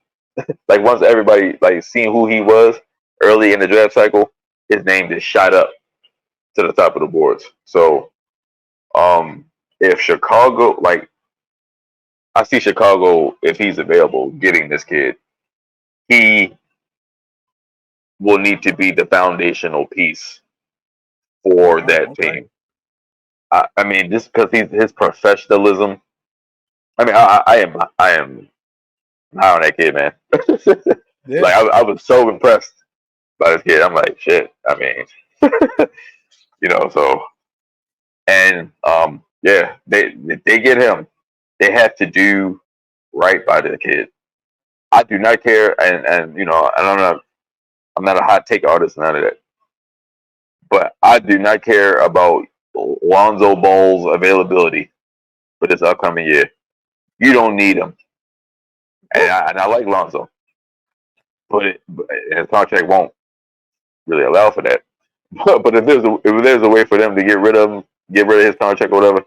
like once everybody seeing who he was early in the draft cycle, his name just shot up to the top of the boards. So if Chicago, I see Chicago, if he's available, getting this kid, he will need to be the foundational piece for that team. I mean, just because his professionalism. I mean, I am high on that kid, man. Yeah. Like I was so impressed by this kid. I'm like, shit. I mean, so, and yeah, they get him. They have to do right by the kid. I do not care, and I'm not a hot take artist, none of that. But I do not care about Lonzo Ball's availability for this upcoming year. You don't need him, and I like Lonzo, but his contract won't really allow for that. But if there's a way for them to get rid of his contract or whatever,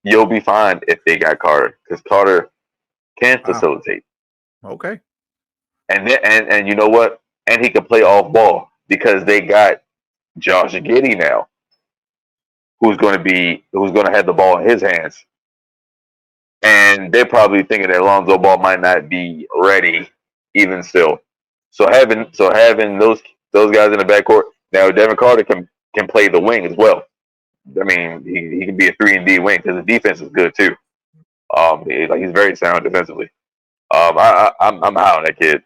you'll be fine if they got Carter, because Carter can facilitate. Okay. And you know what? And he can play off ball because they got Josh Giddey now, who's going to have the ball in his hands. And they're probably thinking that Lonzo Ball might not be ready even still. So having those guys in the backcourt, now Devin Carter can play the wing as well. I mean, he can be a 3-and-D wing because the defense is good too. He's very sound defensively. I'm high on that kid.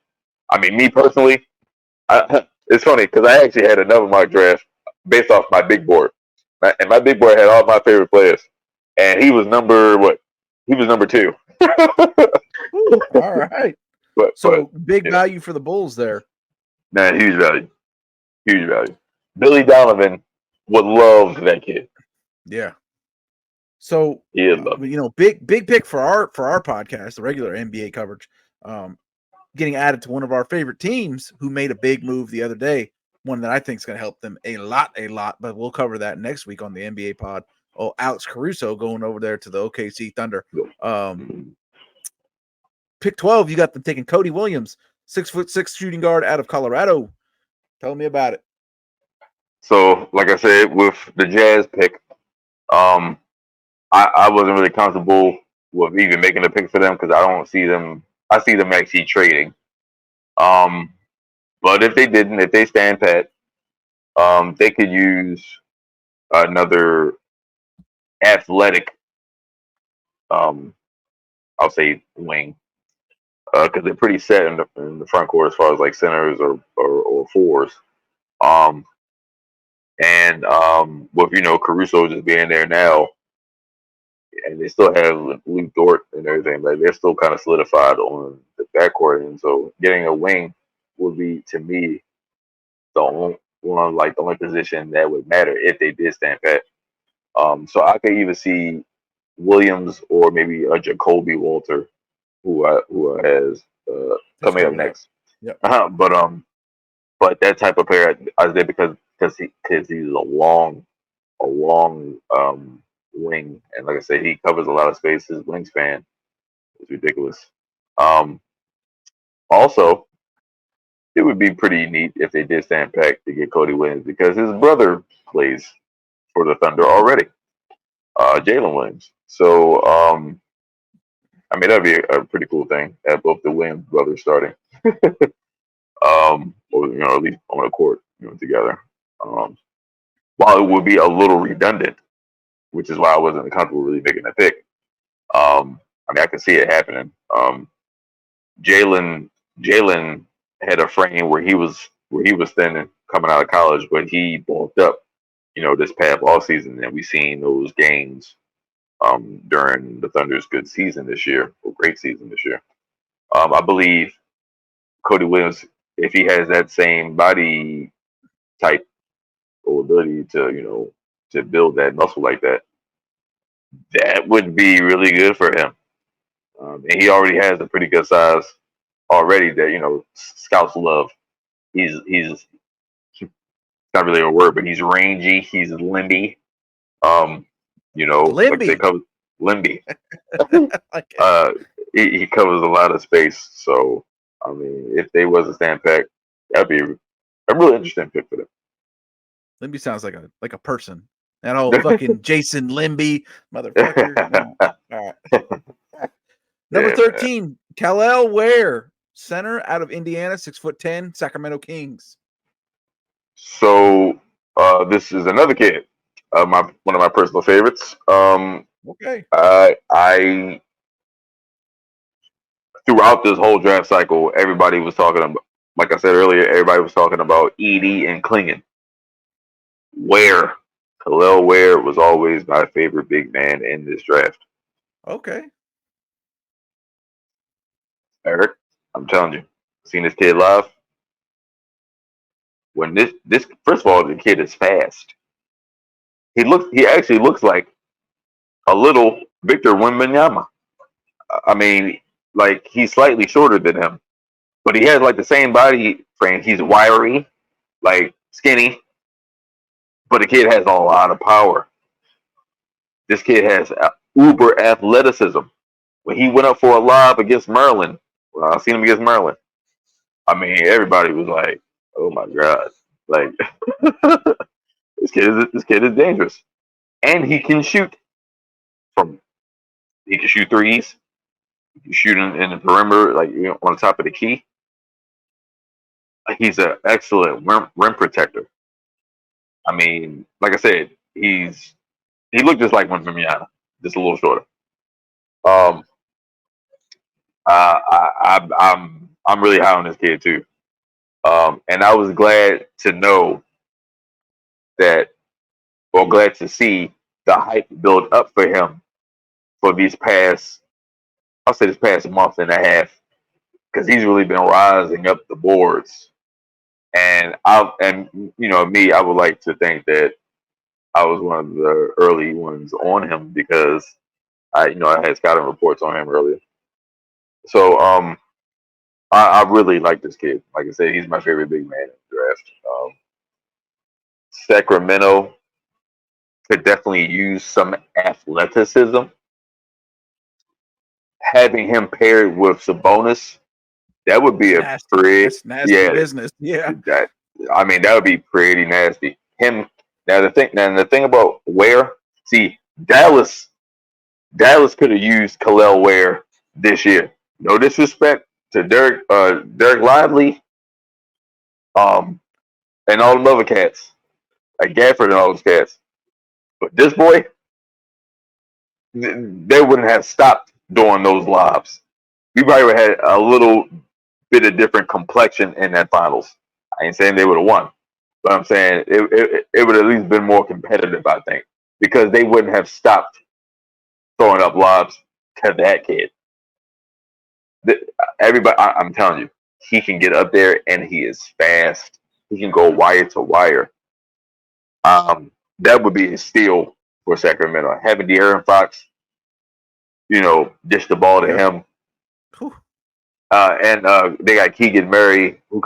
I mean, me personally, it's funny because I actually had another mock draft based off my big board, and my big board had all my favorite players, and he was number 2. Ooh, all right. But big value for the Bulls there. Man, huge value. Billy Donovan would love that kid. Yeah. So, Yeah, love it. big pick for our podcast, the regular NBA coverage, getting added to one of our favorite teams who made a big move the other day. One that I think is going to help them a lot. But we'll cover that next week on the NBA pod. Oh, Alex Caruso going over there to the OKC Thunder. Pick 12, you got them taking Cody Williams, 6'6" shooting guard out of Colorado. Tell me about it. So, like I said, with the Jazz pick, I wasn't really comfortable with even making a pick for them because I don't see them. I see them actually trading. But if they stand pat, they could use another athletic, I'll say wing, because they're pretty set in the front court as far as like centers or fours. And with Caruso just being there now, and they still have Luke Dort and everything, but they're still kind of solidified on the backcourt, and so getting a wing would be, to me, the only position that would matter if they did stand pat. So I could either see Williams or maybe a Jacoby Walter, who has coming up next. Yep. But that type of player I did because he's a long wing, and like I said, he covers a lot of space. His wingspan is ridiculous. Also, it would be pretty neat if they did stand back to get Cody Williams because his brother plays for the Thunder already, Jalen Williams. So, I mean, that'd be a pretty cool thing. Have both the Williams brothers starting, or at least on the court, together. While it would be a little redundant, which is why I wasn't comfortable really making a pick. I mean, I could see it happening. Jalen had a frame where he was thin coming out of college, but he bulked up, this past off season, and we've seen those gains during the Thunder's good season this year, or great season this year. I believe Cody Williams, if he has that same body type or ability to build that muscle like that, that would be really good for him. And he already has a pretty good size already that scouts love. He's not really a word, but he's rangy. He's limby. Like they cover limby. He covers a lot of space. So I mean, if they was a stand pack, that'd be a really interesting pick for them. Limby sounds like a person. That old fucking Jason Limby motherfucker. No. All right. Number 13, Kal-El Ware, center out of Indiana, 6'10", Sacramento Kings. So this is another kid, one of my personal favorites. Okay. I throughout this whole draft cycle, everybody was talking about, like I said earlier, everybody was talking about Edey and Klingon. Kal-El Ware was always my favorite big man in this draft. Okay. Eric, I'm telling you, seen this kid live. When this first of all, the kid is fast. He actually looks like a little Victor Wembanyama. I mean, like he's slightly shorter than him, but he has like the same body frame. He's wiry, like skinny, but the kid has a lot of power. This kid has uber athleticism. When he went up for a lob against Maryland, I seen him against Maryland. I mean, everybody was like, "Oh my god!" Like this kid is dangerous, and he can shoot he can shoot threes. He can shoot in the perimeter, like on the top of the key. He's an excellent rim protector. I mean, like I said, he looked just like Wembanyama, just a little shorter. I'm really high on this kid too. And I was glad to know that, or glad to see the hype build up for him for this past month and a half, because he's really been rising up the boards. And I would like to think that I was one of the early ones on him because I had scouting reports on him earlier. So I really like this kid. Like I said, he's my favorite big man in the draft. Sacramento could definitely use some athleticism. Having him paired with Sabonis, that would be a Nasty. pretty, That's nasty yeah. business. Yeah. That I mean, that would be pretty nasty. Him the thing about Ware, see Dallas could have used Khalil Ware this year. No disrespect to Derek Lively, and all the other cats like Gafford and all those cats. But this boy, they wouldn't have stopped doing those lobs. We probably would have had a little bit of different complexion in that finals. I ain't saying they would have won, but I'm saying it would at least been more competitive, I think, because they wouldn't have stopped throwing up lobs to that kid. Everybody, I'm telling you, he can get up there and he is fast. He can go wire to wire. That would be a steal for Sacramento. Having De'Aaron Fox, dish the ball to Yep. him. Whew. And they got Keegan Murray, who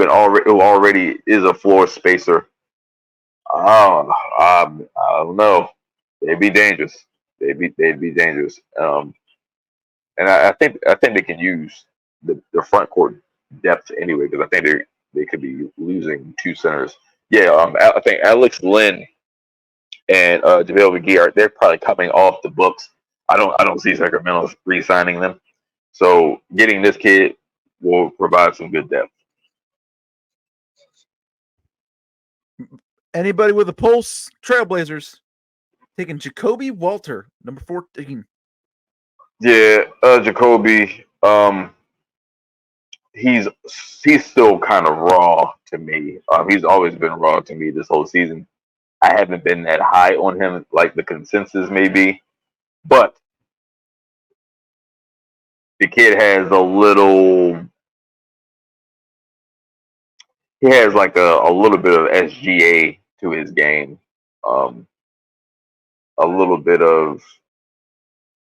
already is a floor spacer. I don't know. They'd be dangerous. They'd be dangerous. And I think they can use the front court depth anyway, because I think they could be losing two centers. Yeah, I think Alex Lynn and JaVale McGee they're probably coming off the books. I don't see Sacramento re-signing them. So getting this kid will provide some good depth. Anybody with a pulse? Trailblazers taking Jacoby Walter, number 14. Yeah, Jacoby. He's still kind of raw to me. He's always been raw to me this whole season. I haven't been that high on him like the consensus may be, but the kid has a little. He has like a little bit of SGA to his game, um, a little bit of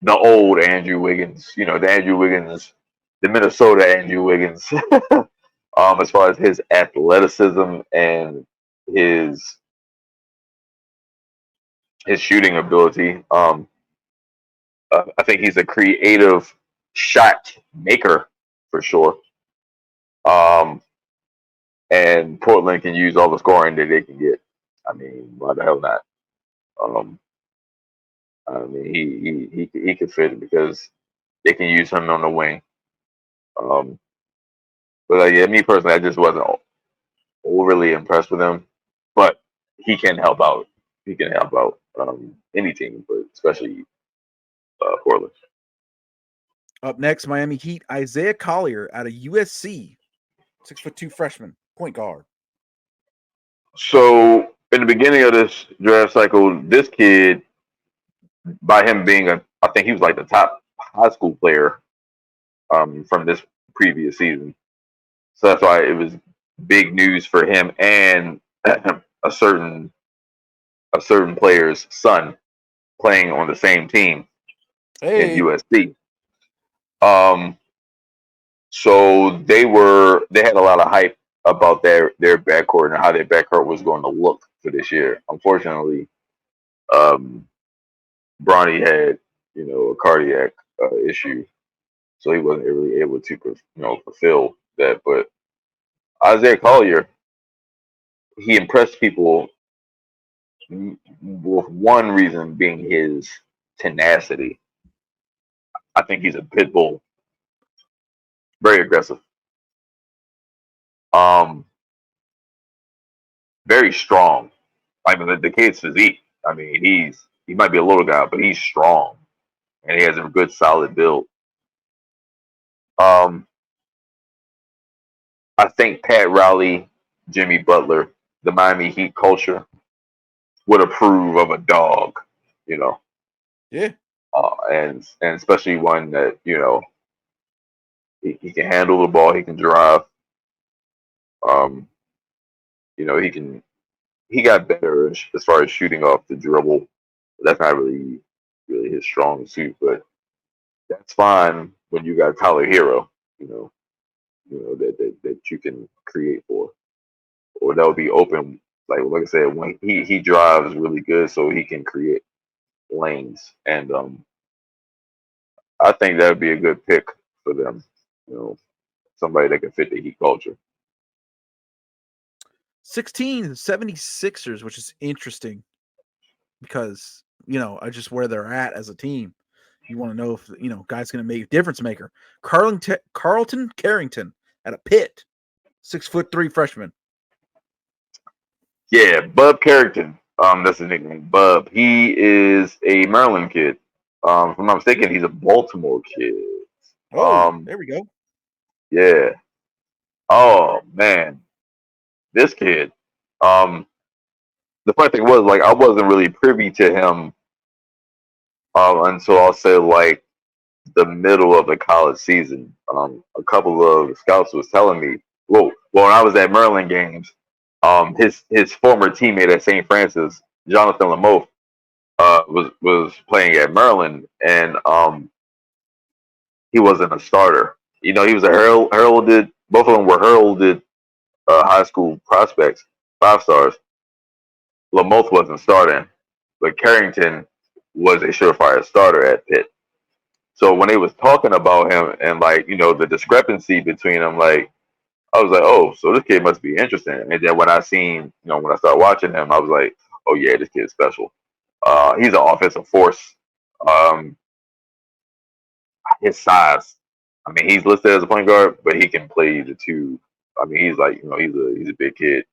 the old Andrew Wiggins. The Andrew Wiggins, the Minnesota Andrew Wiggins. As far as his athleticism and his shooting ability. I think he's a creative shot maker for sure. And Portland can use all the scoring that they can get. I mean, why the hell not? Um, I mean, he could fit because they can use him on the wing. But yeah, me personally, I just wasn't overly impressed with him. But he can help out. He can help out any team, but especially Portland. Up next, Miami Heat, Isaiah Collier out of USC, 6'2" freshman, point guard. So in the beginning of this draft cycle, this kid, by him being I think he was like the top high school player from this previous season. So that's why it was big news for him and a certain player's son playing on the same team in USC. So they had a lot of hype about their backcourt and how their backcourt was going to look for this year. Unfortunately, Bronny had a cardiac issue, so he wasn't really able to fulfill that. But Isaiah Collier, he impressed people with one reason being his tenacity. I think he's a pit bull, very aggressive, very strong. I mean, the kid's physique. I mean, he might be a little guy, but he's strong and he has a good solid build. I think Pat Riley, Jimmy Butler, the Miami Heat culture would approve of a dog, Yeah. And especially one that he can handle the ball, he can drive, he can he got better as far as shooting off the dribble. That's not really his strong suit, but that's fine when you got Tyler Hero, you know, that you can create for, or that would be open. Like I said, when he drives really good, so he can create lanes, and I think that would be a good pick for them. You know, somebody that can fit the Heat culture. 16, 76ers, which is interesting because, just where they're at as a team. You want to know if, guy's going to make a difference maker. Carlton Carrington at a Pitt, 6'3" freshman. Yeah, Bub Carrington. That's his nickname, Bub. He is a Maryland kid. If I'm not mistaken, he's a Baltimore kid. Oh, there we go. Yeah. Oh man, this kid. The funny thing was, like, I wasn't really privy to him until I'll say like the middle of the college season. A couple of scouts was telling me, well, when I was at Maryland games, his former teammate at St. Francis, Jonathan Lamoth, was playing at Maryland, and he wasn't a starter. He was a heralded. Both of them were heralded high school prospects, 5 stars. Lamoth wasn't starting, but Carrington was a surefire starter at Pitt. So when they was talking about him and like the discrepancy between them, like I was like, oh, so this kid must be interesting. And then when I started watching him, I was like, oh yeah, this kid's special. He's an offensive force. Um, his size. I mean, he's listed as a point guard, but he can play the two. I mean, he's like he's a big kid.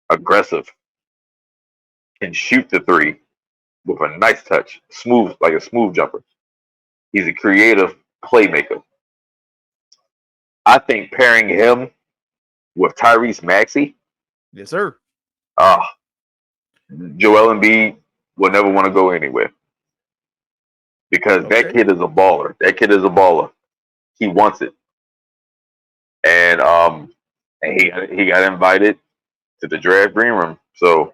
Aggressive, can shoot the three with a nice touch, smooth like a smooth jumper. He's a creative playmaker. I think pairing him with Tyrese Maxey, Yes, sir. uh, Joel Embiid will never want to go anywhere because that kid is a baller. That kid is a baller. He wants it, and he got invited to the draft green room. So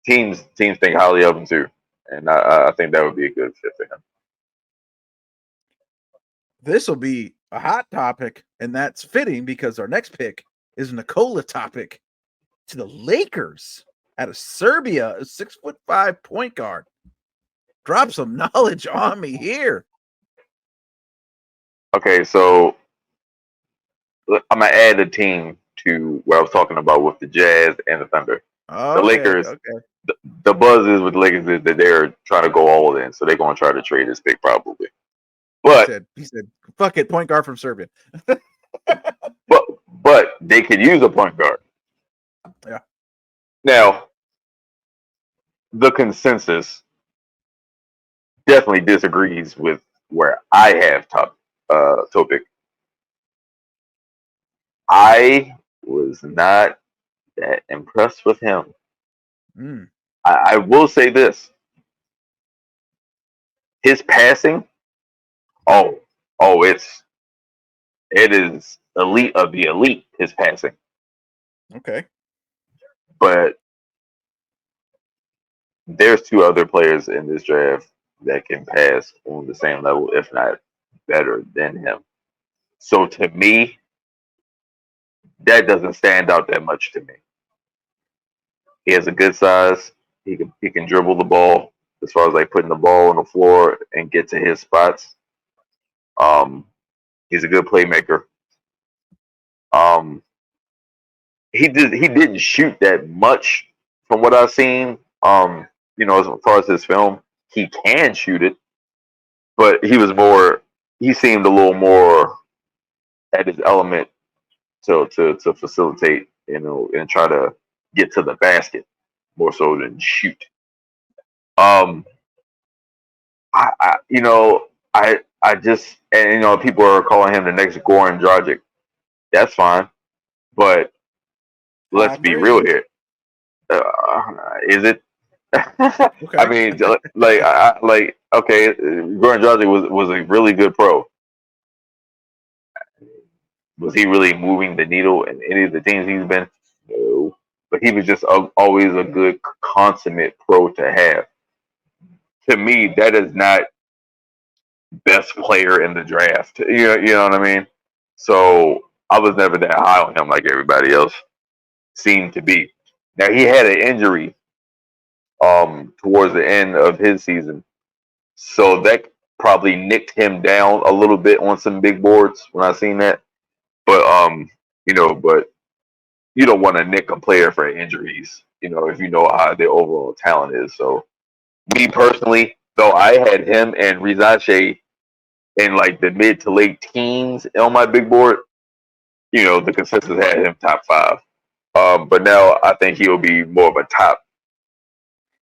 teams think highly of him too, and I think that would be a good fit for him. This will be a hot topic, and that's fitting because our next pick is Nikola Topic to the Lakers out of Serbia, a 6'5" point guard. Drop some knowledge on me here. Okay, so I'm gonna add a team to what I was talking about with the Jazz and the Thunder. The Lakers. The buzz is with the Lakers is that they're trying to go all in, so they're going to try to trade this pick probably. But he said, "Fuck it, point guard from Serbia." but they could use a point guard. Yeah. Now, the consensus definitely disagrees with where I have Topic. I was not that impressed with him. I will say this: his passing, it is elite of the elite. His passing. Okay. But there's 2 other players in this draft that can pass on the same level, if not better than him. So to me, that doesn't stand out that much to me. He has a good size. He can dribble the ball as far as like putting the ball on the floor and get to his spots. He's a good playmaker. He didn't shoot that much from what I've seen. As far as his film, he can shoot it, but he seemed a little more at his element to facilitate, and try to get to the basket more so than shoot. I just, and people are calling him the next Goran Dragic. That's fine, but let's be real here. Is it? Okay. I mean, okay, Goran Dragic was a really good pro. Was he really moving the needle in any of the teams he's been? No. but he was just always a good consummate pro to have. To me, that is not best player in the draft. You know what I mean? So I was never that high on him like everybody else seemed to be. Now he had an injury towards the end of his season, so that probably nicked him down a little bit on some big boards when I seen that. But but you don't want to nick a player for injuries, if you know how their overall talent is. So me personally, though, I had him and Rizache in like the mid to late teens on my big board. The consensus had him top 5. But now I think he'll be more of a top.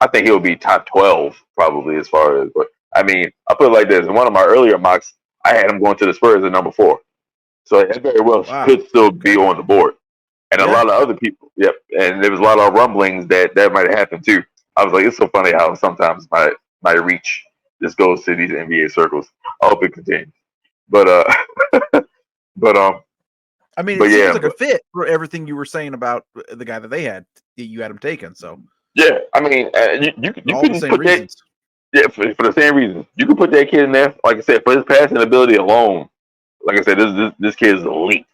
I think he'll be top 12 probably as far as. But I mean, I put it like this: in one of my earlier mocks, I had him going to the Spurs at number 4. So it very well could still be on the board. And a lot of other people, yep. And there was a lot of rumblings that might have happened too. I was like, it's so funny how sometimes my reach just goes to these NBA circles. I hope it continues. But I mean, it seems like a fit for everything you were saying about the guy that you had him taken. So yeah, I mean, you all can the same put reasons. That, yeah, for the same reasons. You can put that kid in there, like I said, for his passing ability alone. Like I said, this kid is elite.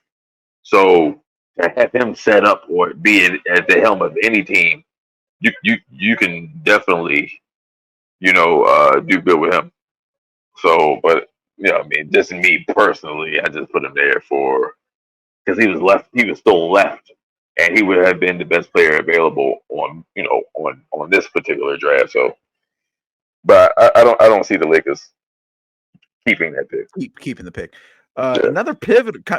So to have him set up or be at the helm of any team, you can definitely do good with him. So, but I mean, just me personally, I just put him there because he was still left, and he would have been the best player available on this particular draft. So, but I don't see the Lakers keeping that pick. Keeping the pick. Another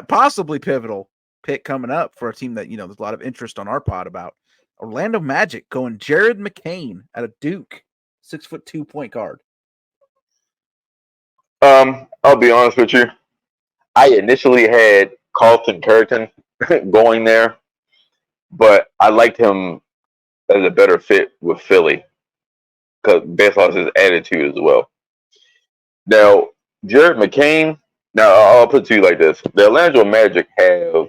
possibly pivotal pick coming up for a team that there's a lot of interest on our pod about. Orlando Magic going Jared McCain out of Duke, 6'2" point guard. I'll be honest with you. I initially had Carlton Turton going there, but I liked him as a better fit with Philly based on his attitude as well. Now, Jared McCain. Now, I'll put it to you like this: the Orlando Magic have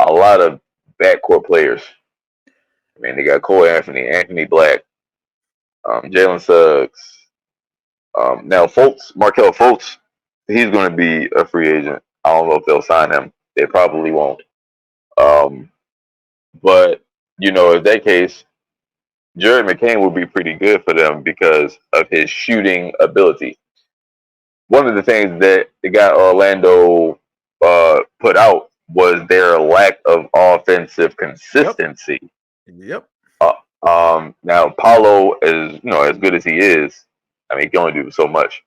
a lot of backcourt players. I mean, they got Cole Anthony Black, Jalen Suggs. Now, Markelle Fultz, he's going to be a free agent. I don't know if they'll sign him. They probably won't. But in that case, Jared McCain will be pretty good for them because of his shooting ability. One of the things that the guy Orlando put out was their lack of offensive consistency. Yep. Now Paulo is, as good as he is, I mean, he can only do so much.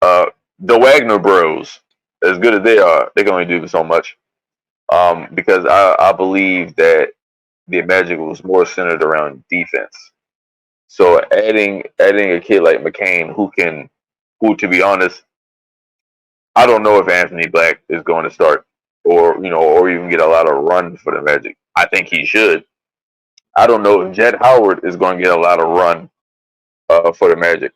The Wagner Bros, as good as they are, they can only do so much. Because I believe that the Magic was more centered around defense. So adding a kid like McCain who to be honest, I don't know if Anthony Black is going to start or even get a lot of run for the Magic. I think he should. I don't know if Jett Howard is going to get a lot of run for the Magic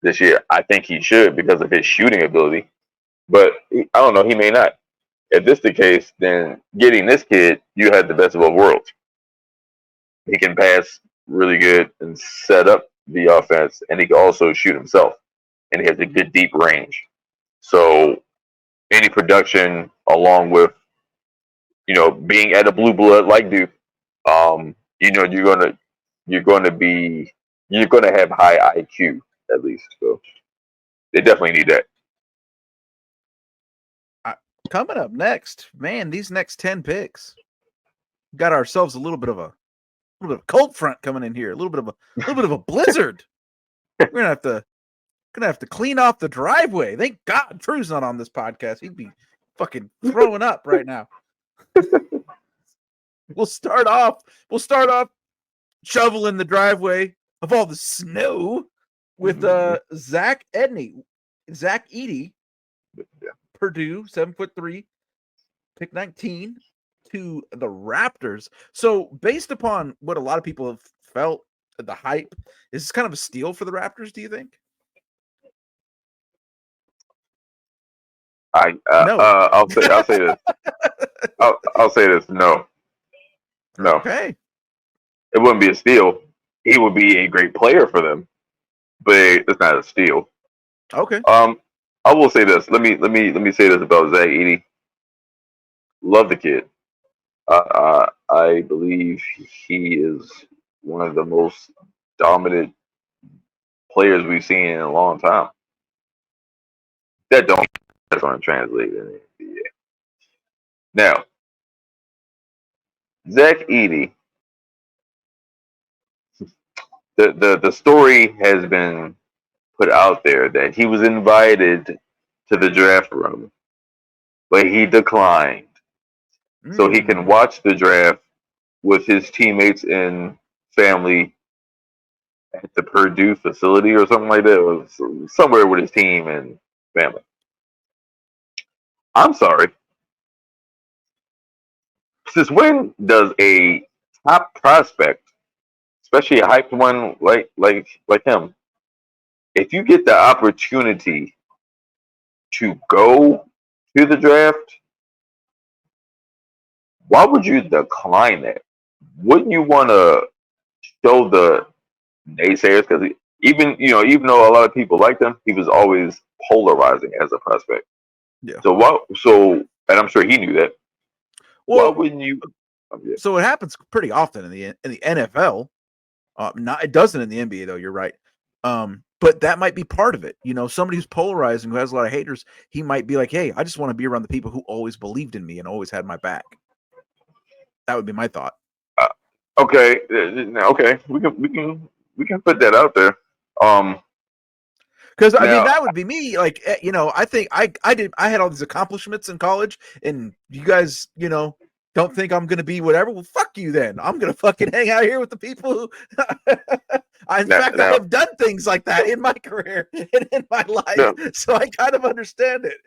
this year. I think he should because of his shooting ability. But I don't know, he may not. If this is the case, then getting this kid, you have the best of both worlds. He can pass really good and set up the offense, and he can also shoot himself. And he has a good deep range. So any production along with, being at a blue blood like Duke, you're gonna have high IQ at least. So they definitely need that. Coming up next, man, these next 10 picks got ourselves a little bit of a cold front coming in here, a little bit of a blizzard. We're gonna have to clean off the driveway. Thank God Drew's not on this podcast. He'd be fucking throwing up right now. We'll start off shoveling the driveway of all the snow with Zach Edey, Purdue, 7'3", pick 19 to the Raptors. So based upon what a lot of people have felt, the hype, is this kind of a steal for the Raptors, do you think? I'll say this. I'll say this. No. Okay. It wouldn't be a steal. He would be a great player for them, but it's not a steal. Okay. I will say this. Let me say this about Zach Edey. Love the kid. I believe he is one of the most dominant players we've seen in a long time. That's going to translate in the NBA. Now, Zach Edey, the story has been put out there that he was invited to the draft room, but he declined so he can watch the draft with his teammates and family at the Purdue facility or something like that. It was somewhere with his team and family. I'm sorry. Since when does a top prospect, especially a hyped one like him, if you get the opportunity to go to the draft, why would you decline that? Wouldn't you want to show the naysayers? Because even though a lot of people liked him, he was always polarizing as a prospect. Yeah. So what? So, and I'm sure he knew that. Why Well, wouldn't you? Yeah. so it happens pretty often in the NFL. Not it doesn't in the NBA though. You're right. But that might be part of it. Somebody who's polarizing, who has a lot of haters, he might be like, "Hey, I just want to be around the people who always believed in me and always had my back." That would be my thought. Okay. Okay. We can put that out there. Because I mean, Now, that would be me. Like, I think I had all these accomplishments in college, and you guys, don't think I'm gonna be whatever. Well, fuck you then. I'm gonna fucking hang out here with the people who. In fact, I now, have done things like that in my career and in my life, no, so I kind of understand it.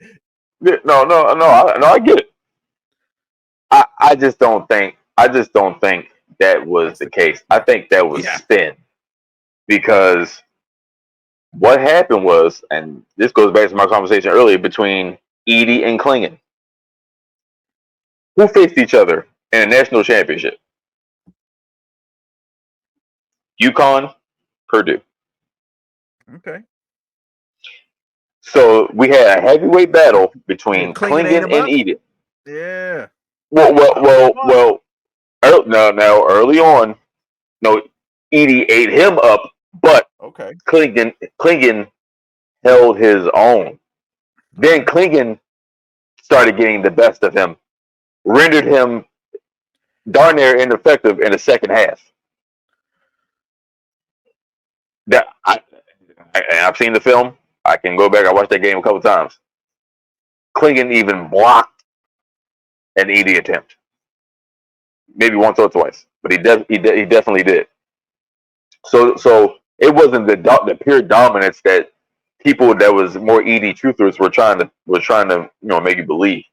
no. I get it. I just don't think. That was That's the the case. I yeah think that was yeah. spin because what happened was, and this goes back to my conversation earlier between Edie and Klingon, who faced each other in a national championship. UConn, Purdue. Okay. So we had a heavyweight battle Yeah, between Klingon ate Klingon him and up. Edie. Yeah. Well, well, That was well, fun. well. Now, early on, no, Edie ate him up, but Okay. Klingon held his own. All Then right. Klingon started getting the best of him, rendered him darn near ineffective in the second half. That I've seen the film. I can go back. I watched that game a couple times. Klingon even blocked an Edie attempt, maybe once or twice, but he definitely did. So it wasn't the pure dominance that people that was more ED truthers were trying to make you believe.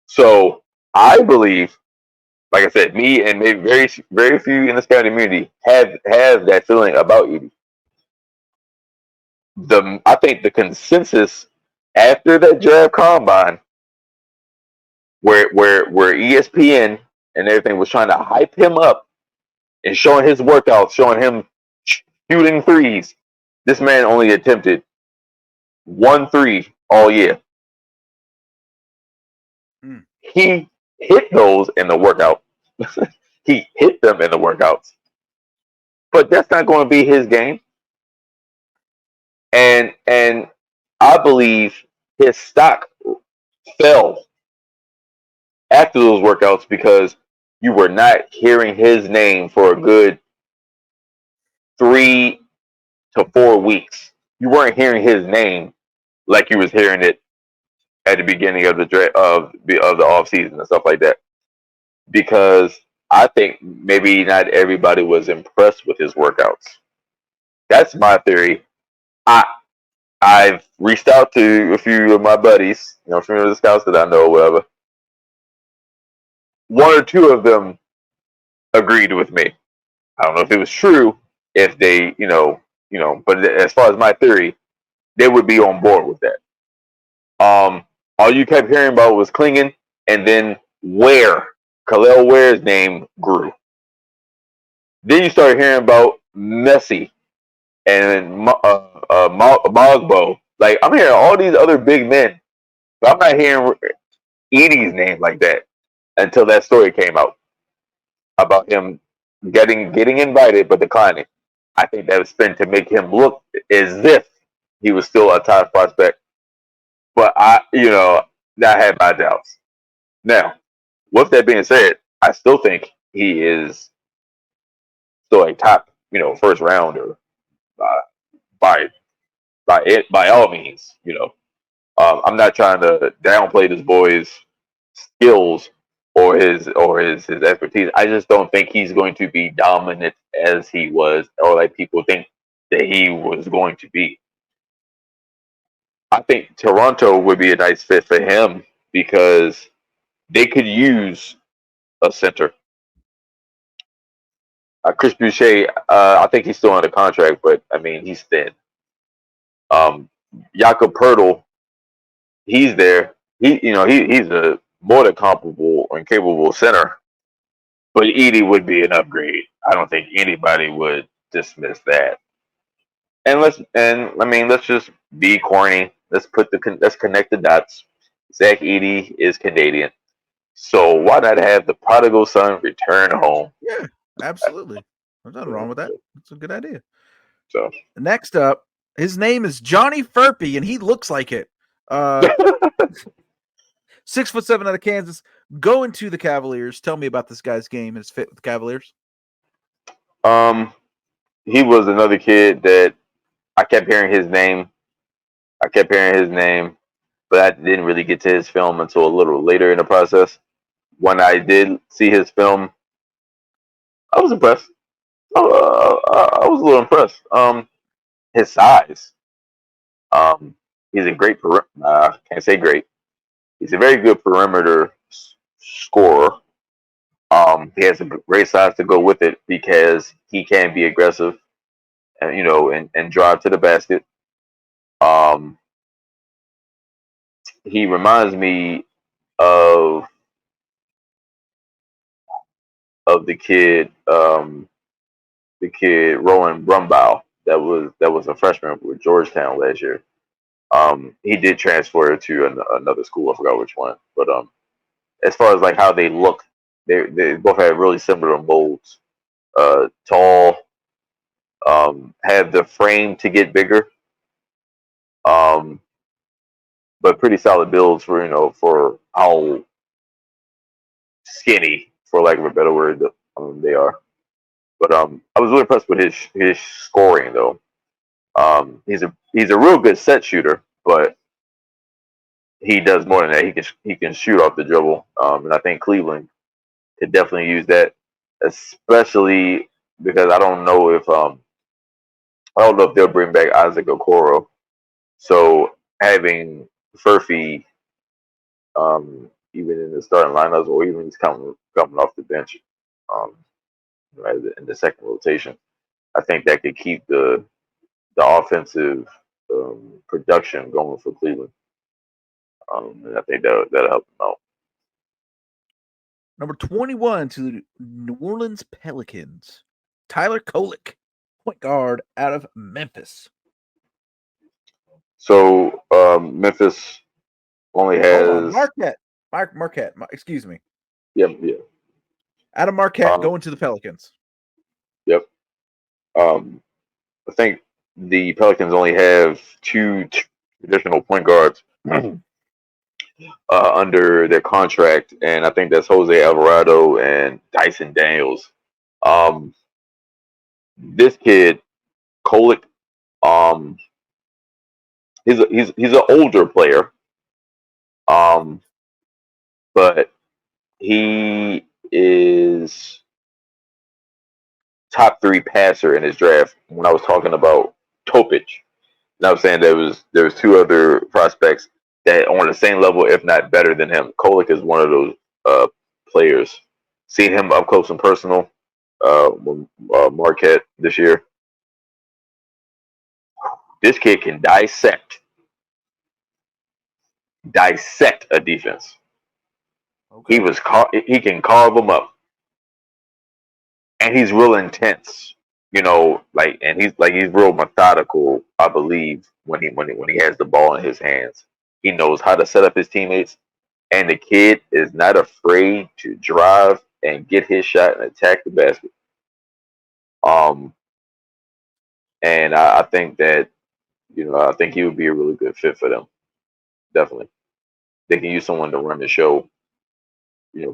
So I believe, like I said, me and maybe very few in the scouting community have that feeling about ED. I think the consensus after that draft combine, where ESPN and everything was trying to hype him up and showing his workouts, showing him shooting threes. This man only attempted 1 3 all year. Mm. He hit those in the workout. He hit them in the workouts, but that's not going to be his game. And I believe his stock fell after those workouts because you were not hearing his name for a good 3 to 4 weeks. You weren't hearing his name like you was hearing it at the beginning of the off season and stuff like that. Because I think maybe not everybody was impressed with his workouts. That's my theory. I I've reached out to a few of my buddies, a few of the scouts that I know, whatever. One or two of them agreed with me. I don't know if it was true, if they, but as far as my theory, they would be on board with that. All you kept hearing about was Klingon, and then Ware, Khalil Ware's name grew. Then you start hearing about Messi and Mogbo. Like I'm hearing all these other big men, but I'm not hearing Edie's name like that until that story came out about him getting invited but declining. I think that was spent to make him look as if he was still a top prospect. But I had my doubts. Now, with that being said, I still think he is still a top, first rounder uh, by by all means. I'm not trying to downplay this boy's skills or his expertise. I just don't think he's going to be dominant as he was, or like people think that he was going to be. I think Toronto would be a nice fit for him because they could use a center. Chris Boucher, I think he's still under contract, but I mean he's thin. Jakob Pertl, he's there. He's a more than comparable and capable center. But Edie would be an upgrade. I don't think anybody would dismiss that. Let's just be corny. Let's connect the dots. Zach Edie is Canadian, so why not have the prodigal son return home? Yeah, absolutely. There's nothing wrong with that. It's a good idea. So next up, his name is Johnny Furpy, and he looks like it. 6'7" out of Kansas, going to the Cavaliers. Tell me about this guy's game, his fit with the Cavaliers. He was another kid that I kept hearing his name. But I didn't really get to his film until a little later in the process. When I did see his film, I was impressed. I was a little impressed. His size. He's a great. Can't say great. He's a very good perimeter scorer. He has a great size to go with it because he can be aggressive, and drive to the basket. He reminds me of the kid, Rowan Brumbaugh that was a freshman with Georgetown last year. He did transfer to another school. I forgot which one, but as far as like how they look, they both have really similar molds. Tall, have the frame to get bigger, but pretty solid builds for how skinny, for lack of a better word, they are. But I was really impressed with his scoring though. He's a real good set shooter, but he does more than that. He can shoot off the dribble, and I think Cleveland could definitely use that, especially because I don't know if they'll bring back Isaac Okoro. So having Furphy, even in the starting lineups or even he's coming off the bench, um, right in the second rotation, I think that could keep the offensive production going for Cleveland. And I think that'll help them out. Number 21 to the New Orleans Pelicans, Tyler Kolek, point guard out of Memphis. So Memphis only has Marquette. Excuse me. Yep. Adam Marquette going to the Pelicans. Yep. I think the Pelicans only have two traditional point guards under their contract, and I think that's Jose Alvarado and Dyson Daniels. This kid, Kolek, he's an older player, but he is top 3 passer in his draft. When I was talking about Topic, and I was saying there was 2 other prospects that are on the same level, if not better than him. Kolek is one of those players. Seen him up close and personal with Marquette this year. This kid can dissect a defense. Okay. He can carve them up. and he's real intense. And he's real methodical. I believe when he has the ball in his hands, he knows how to set up his teammates, and the kid is not afraid to drive and get his shot and attack the basket. Um, and I think that I think he would be a really good fit for them. Definitely, they can use someone to run the show.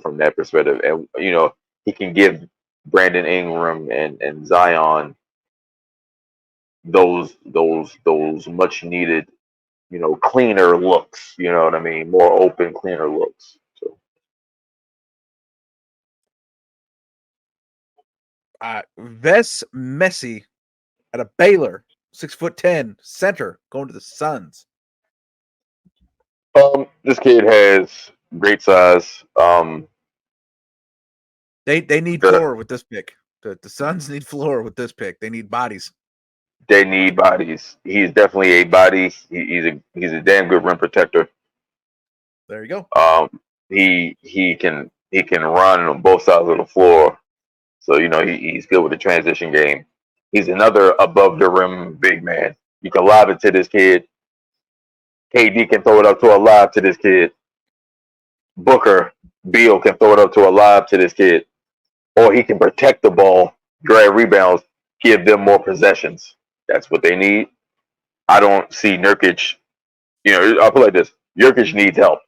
From that perspective, and he can give Brandon Ingram and Zion those much needed, cleaner looks. You know what I mean? More open, cleaner looks. So Ves Messi at a Baylor, 6'10" center, going to the Suns. this kid has great size. They need floor with this pick. The Suns need floor with this pick. They need bodies. They need bodies. He's definitely a body. He's a damn good rim protector. There you go. He can run on both sides of the floor. So he's good with the transition game. He's another above the rim big man. You can lob it to this kid. KD can throw it up to a lob to this kid. Booker, Beal can throw it up to a lob to this kid. Or he can protect the ball, grab rebounds, give them more possessions. That's what they need. I don't see Nurkic. I'll put it like this: Nurkic needs help.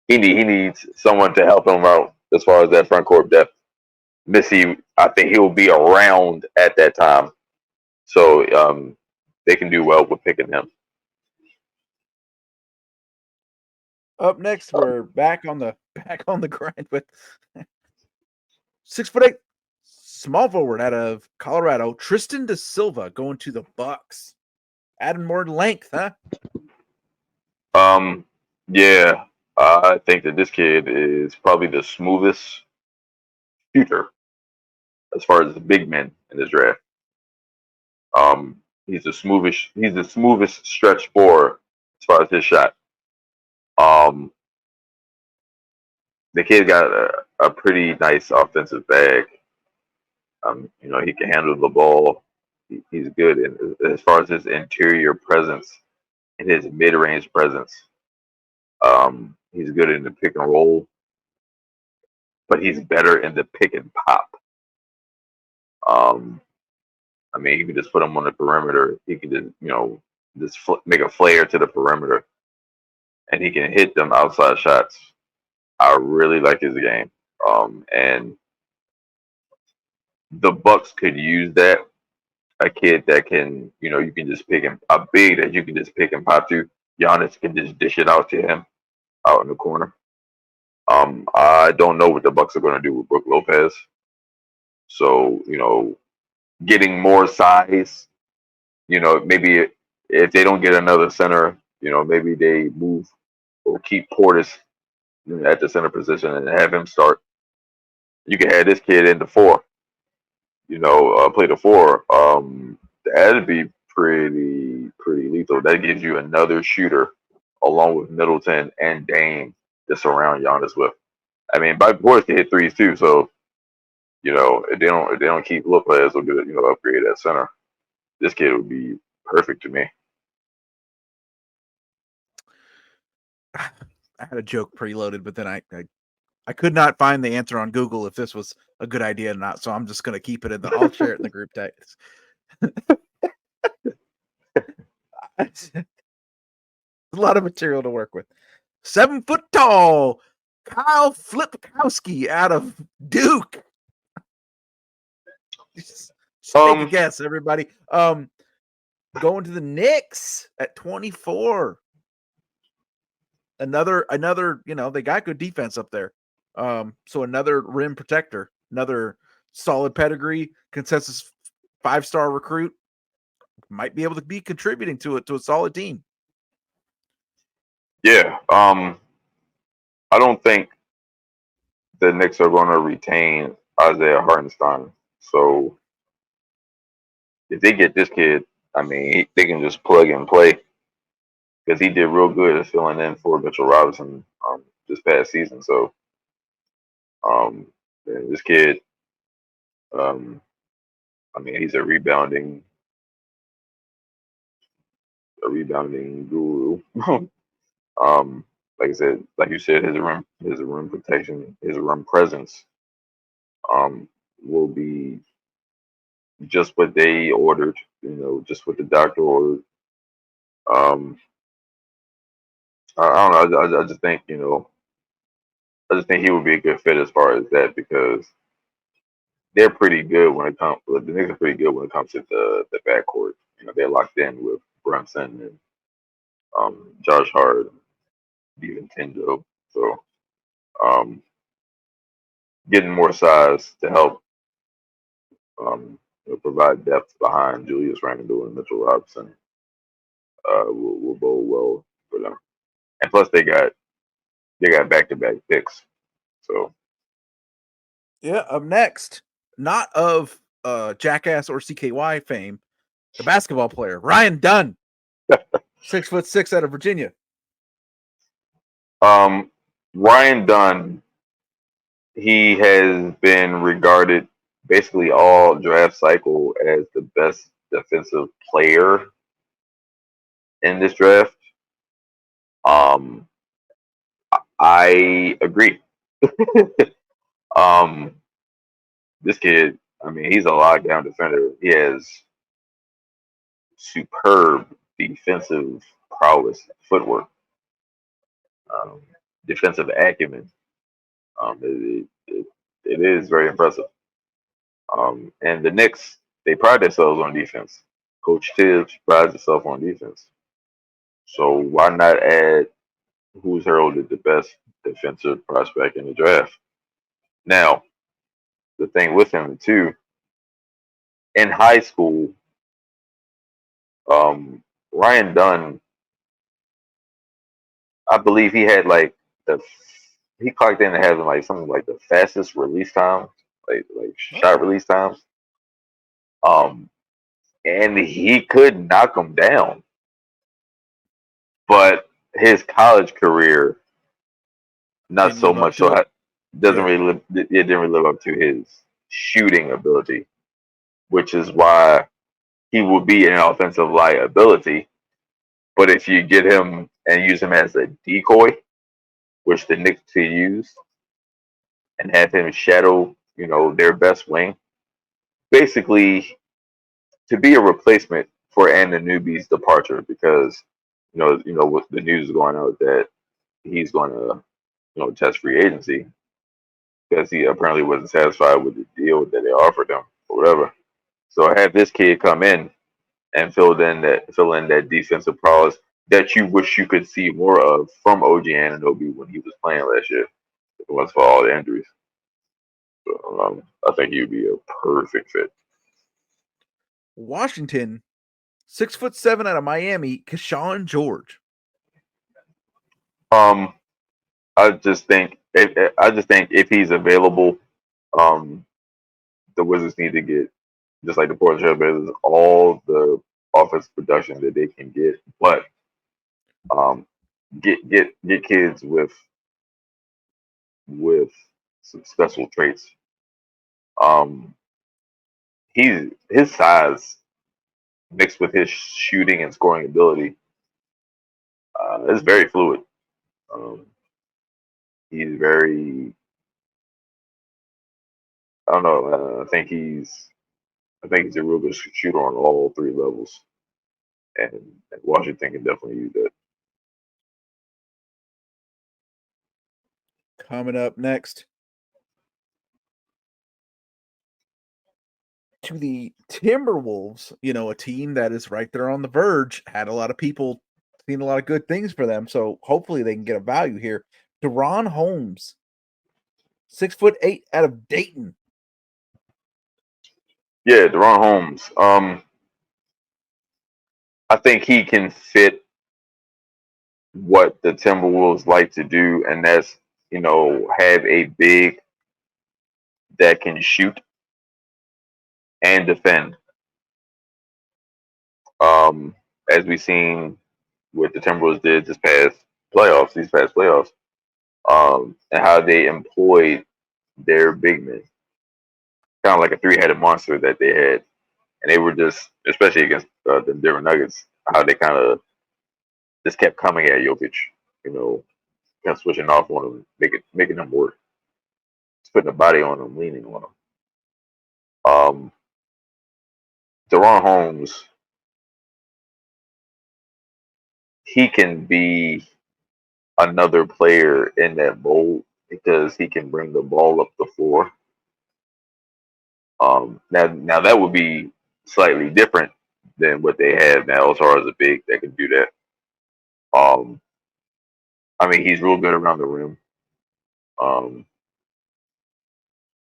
he needs someone to help him out as far as that front court depth. Missy, I think he will be around at that time, so they can do well with picking him. Up next, we're back on the grind with 6'8" small forward out of Colorado, Tristan Da Silva, going to the Bucks. Adding more length, huh? Yeah, I think that this kid is probably the smoothest shooter as far as the big men in this draft. He's the smoothest stretch four as far as his shot. The kid got a pretty nice offensive bag. He can handle the ball. He's good as far as his interior presence and his mid-range presence. He's good in the pick and roll, but he's better in the pick and pop. You can just put him on the perimeter. He can just make a flare to the perimeter, and he can hit them outside shots. I really like his game, and the Bucks could use that. A kid that can, you can just pick him, a big that you can just pick and pop to. Giannis can just dish it out to him out in the corner. I don't know what the Bucks are going to do with Brook Lopez. So, getting more size, maybe if they don't get another center, maybe they move or keep Portis at the center position and have him start. You can have this kid in the four, play the four. That'd be pretty lethal. That gives you another shooter along with Middleton and Dame to surround Giannis with. By Portis can hit threes too, so if they don't keep Lopez, will do it. Upgrade at center. This kid would be perfect to me. I had a joke preloaded, but then I could not find the answer on Google if this was a good idea or not. So I'm just going to keep it I'll share it in the group text. A lot of material to work with. 7 foot tall Kyle Flipkowski out of Duke. Just take a guess, everybody. Going to the Knicks at 24. Another, they got good defense up there. So another rim protector, another solid pedigree, consensus 5-star recruit, might be able to be contributing to a solid team. Yeah. I don't think the Knicks are going to retain Isaiah Hartenstein. So if they get this kid, they can just plug and play because he did real good at filling in for Mitchell Robinson this past season. So this kid, I mean, he's a rebounding guru. Like I said, like you said, his rim protection, his rim presence, um, will be just what they ordered. Just what the doctor ordered. Um, I don't know. I just think I just think he would be a good fit as far as that because they're pretty good when it comes. The Knicks are pretty good when it comes to the backcourt. They're locked in with Brunson and Josh Hart, even Tendo. So um, getting more size to help provide depth behind Julius Randle and Mitchell Robinson will bode well for them. And plus, they got back-to-back picks. So Yeah, up next, not of Jackass or CKY fame, the basketball player, Ryan Dunn, 6'6" out of Virginia. Ryan Dunn, he has been regarded basically all draft cycle as the best defensive player in this draft. Um, I agree. um, this kid, I mean, he's a lockdown defender. He has superb defensive prowess, footwork, um, defensive acumen. It is very impressive. And the Knicks, they pride themselves on defense. Coach Tibbs prides himself on defense. So why not add who's heralded the best defensive prospect in the draft? Now, the thing with him too, in high school, Ryan Dunn, I believe he had like the he clocked in and having like something like the fastest release time, like shot Oh, release times. Um, and he could knock him down, but his college career not didn't so live up much. to So it. doesn't Yeah. really it didn't really live up to his shooting ability, which is why he would be an offensive liability. But if you get him and use him as a decoy, which the Knicks could use, and have him shadow, their best wing, basically to be a replacement for Anunoby's departure, because what the news is going out that he's going to test free agency because he apparently wasn't satisfied with the deal that they offered him or whatever. So I have this kid come in and fill in that defensive prowess that you wish you could see more of from OG Anunoby when he was playing last year. If it was for all the injuries. So, I think he'd be a perfect fit. Washington, 6'7" out of Miami, Keshawn George. Um, I just think if he's available, um, the Wizards need to get just like the Portland Trailblazers all the offensive production that they can get, but um, get kids with some special traits. Um, his size mixed with his shooting and scoring ability is very fluid. Um, he's very I don't know. I think he's a real good shooter on all three levels, and Washington can definitely use that. Coming up next to the Timberwolves, a team that is right there on the verge, had a lot of people seeing a lot of good things for them. So hopefully they can get a value here. Deron Holmes, 6'8" out of Dayton. Yeah, Deron Holmes. I think he can fit what the Timberwolves like to do, and that's have a big that can shoot and defend. Um, as we've seen what the Timberwolves did these past playoffs, and how they employed their big men. kind of like a three-headed monster that they had, and they were just, especially against the Denver Nuggets, how they kind of just kept coming at Jokic, kind of switching off on him, making him work, just putting a body on him, leaning on him. Deron Holmes, he can be another player in that mold because he can bring the ball up the floor. Now that would be slightly different than what they have now as far as a big that can do that. I mean, he's real good around the rim.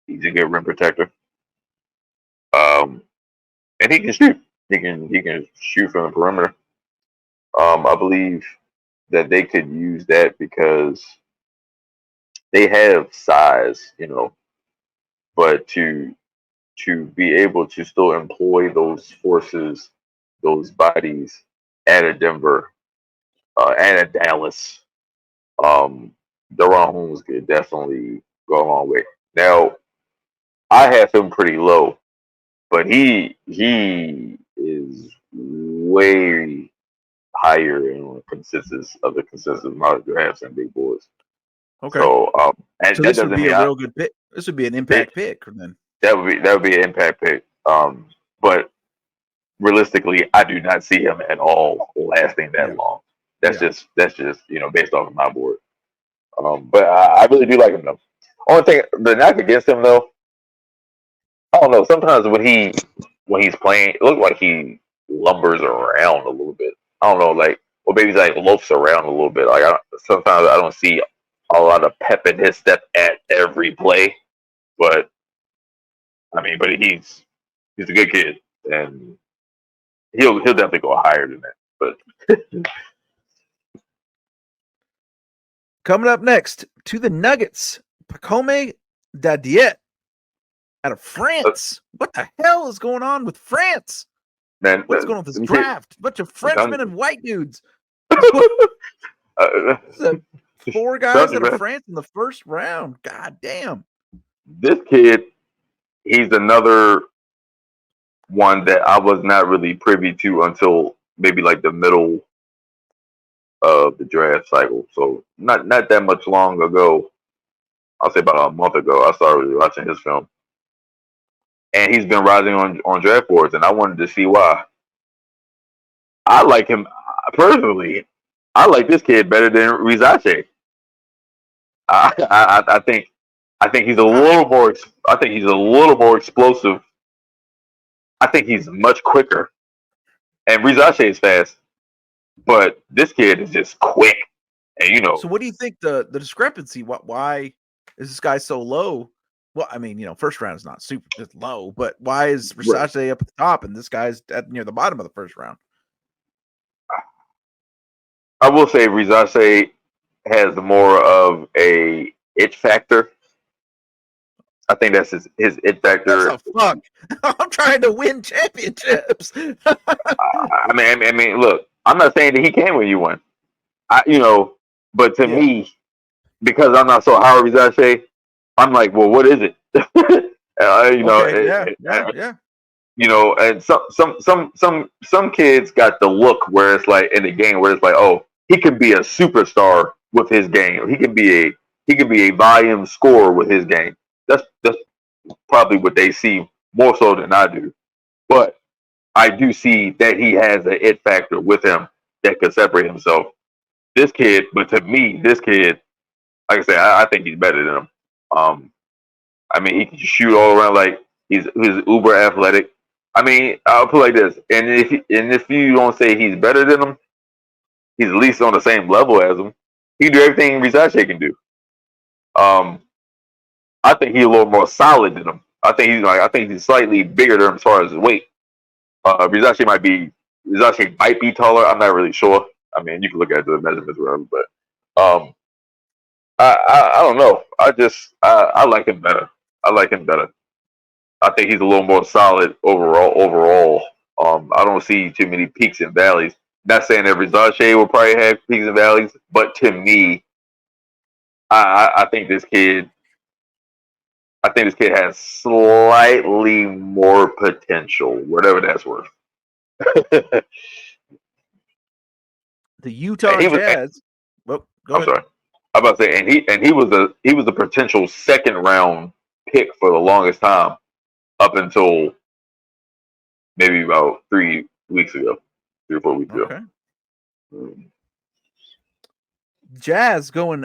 He's a good rim protector. And he can shoot. He can shoot from the perimeter. I believe that they could use that because they have size, but to be able to still employ those forces, those bodies at a Denver, and a Dallas, Deron Holmes could definitely go a long way. Now, I have him pretty low, but he is way higher in consensus of the consensus model drafts and big boards. Okay. So and so that this would doesn't be mean a real good pick. This would be an impact pick then. That would be an impact pick. But realistically, I do not see him at all lasting that long. That's just based off of my board. But I really do like him though. Only thing, the knock against him though, I don't know. Sometimes when he's playing, it looks like he lumbers around a little bit. I don't know, maybe he's like loafs around a little bit. Sometimes I don't see a lot of pep in his step at every play. But I mean, he's a good kid, and he'll definitely go higher than that. But coming up next to the Nuggets, Pacome Dadiet out of France. What the hell is going on with France? Man, what's going on with this draft? Bunch of Frenchmen and white dudes. 4 guys out of France in the first round. God damn. This kid, he's another one that I was not really privy to until maybe like the middle of the draft cycle. So not that much long ago. I'll say about a month ago, I started watching his film. And he's been rising on draft boards, and I wanted to see why. I like him personally. I like this kid better than Rizache. I think he's a little more. I think he's a little more explosive. I think he's much quicker. And Rizache is fast, but this kid is just quick. And So what do you think the discrepancy? Why is this guy so low? Well, I mean, first round is not super just low, but why is Rizache up at the top and this guy's near the bottom of the first round? I will say Rizache has more of a it factor. I think that's his it factor. What the fuck? I'm trying to win championships. I mean, look, I'm not saying that he can win you one. But to me, because I'm not so high on Rizache, I'm like, well, what is it? And some kids got the look where it's like in the game where it's like, oh, he could be a superstar with his game. He could be a volume scorer with his game. That's probably what they see more so than I do. But I do see that he has an it factor with him that could separate himself. But to me, this kid, like I said, I think he's better than him. I mean, he can shoot all around. Like he's uber athletic. I mean, I'll put it like this: and if you don't say he's better than him, he's at least on the same level as him. He can do everything Rizache can do. I think he's a little more solid than him. I think he's slightly bigger than him as far as his weight. Rizache might be taller. I'm not really sure. I mean, you can look at the measurements around, but I don't know. I like him better. I think he's a little more solid overall. I don't see too many peaks and valleys. Not saying that Rizache will probably have peaks and valleys, but to me, I think this kid. I think this kid has slightly more potential, whatever that's worth. The Utah he was. Jazz. Well, go I'm ahead. sorry. I'm about to say, and he was a potential second round pick for the longest time up until maybe about 3 weeks ago, 3 or 4 weeks ago. Okay. Jazz going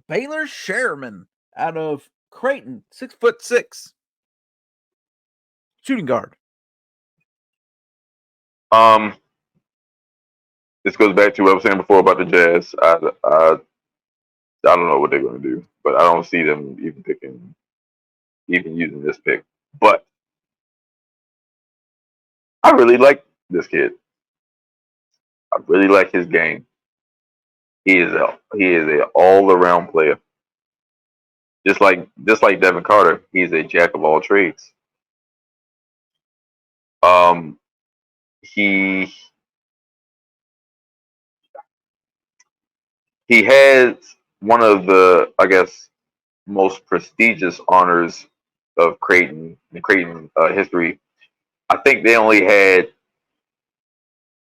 Baylor Sherman out of Creighton, 6'6", shooting guard. This goes back to what I was saying before about the Jazz. I don't know what they're going to do, but I don't see them even using this pick. But I really like this kid. I really like his game. He is a all around player. Just like Devin Carter, he's a jack of all trades. He has one of the, I guess, most prestigious honors of Creighton history. I think they only had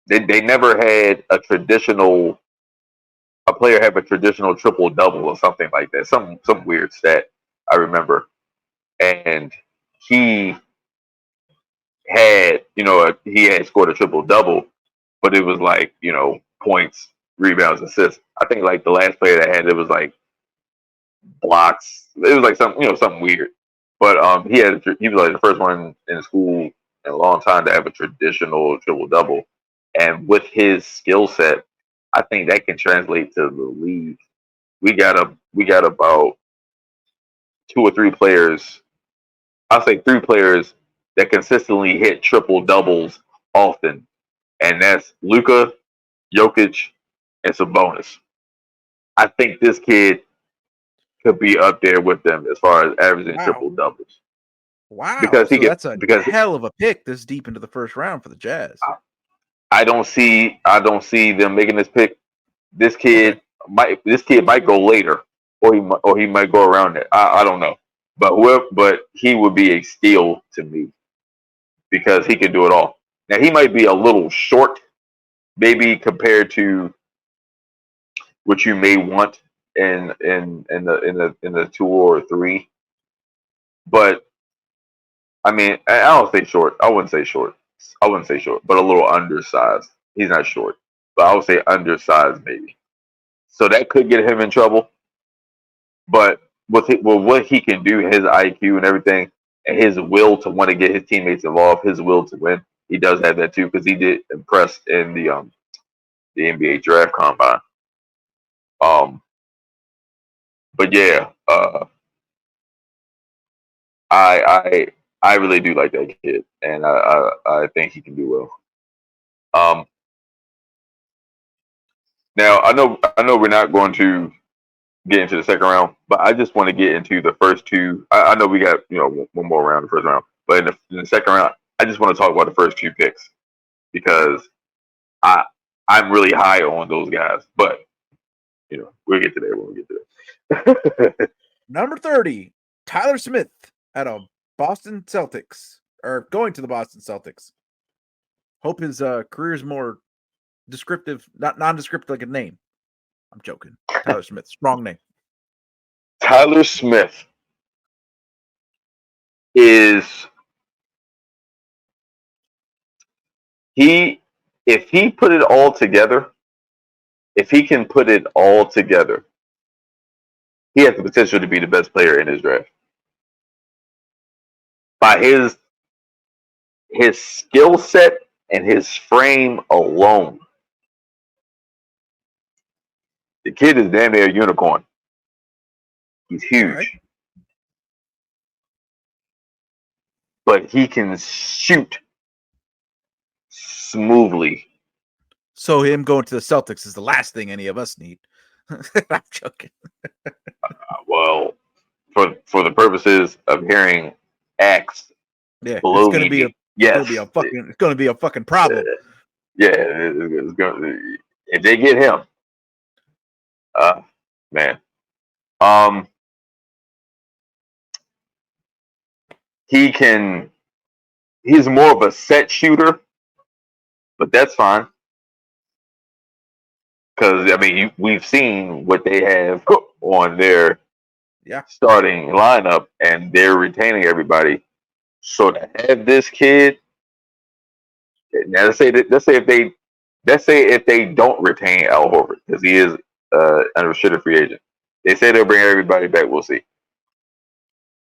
they never had a player have a traditional triple double or something like that. Some weird stat I remember, and he he had scored a triple double, but it was like points, rebounds, assists. I think like the last player that had it was like blocks. It was like something weird. But he was like the first one in school in a long time to have a traditional triple double, and with his skill set, I think that can translate to the league. We got about 2 or 3 players. I'll say 3 players that consistently hit triple doubles often, and that's Luka, Jokic, and Sabonis. I think this kid could be up there with them as far as averaging triple doubles. Wow. So that's a because hell of a pick this deep into the first round for the Jazz. I don't see them making this pick. This kid might go later, or he might go around it. I don't know, but he would be a steal to me because he can do it all. Now he might be a little short, maybe compared to what you may want in the 2 or 3, but I mean, I don't say short. I wouldn't say short. But a little undersized. He's not short, but I would say undersized maybe. So that could get him in trouble. But with what he can do, his IQ and everything, and his will to want to get his teammates involved, his will to win, he does have that too because he did impress in the NBA Draft Combine. But yeah, I really do like that kid, and I think he can do well. Now I know we're not going to get into the second round, but I just want to get into the first two. I know we got one more round in the first round, but in the second round, I just want to talk about the first 2 picks because I'm really high on those guys. But we'll get to that when we get to that. Number 30, Tyler Smith out of Boston Celtics, or going to the Boston Celtics. Hope his career is more descriptive, not nondescript like a name. I'm joking. Tyler Smith, strong name. Tyler Smith is if he put it all together, if he can put it all together, he has the potential to be the best player in his draft. By his skill set and his frame alone, the kid is damn near a unicorn. He's huge. Right. But he can shoot smoothly. So him going to the Celtics is the last thing any of us need. I'm joking. Well, for the purposes of hearing X, yeah, it's going to be it's going to be a fucking problem. Yeah, it's going to, if they get him, man. He's more of a set shooter, but that's fine. Because, I mean, we've seen what they have on their starting lineup, and they're retaining everybody. So to have this kid, now let's say if they don't retain Al Horford, because he is an unrestricted free agent. They say they'll bring everybody back. We'll see.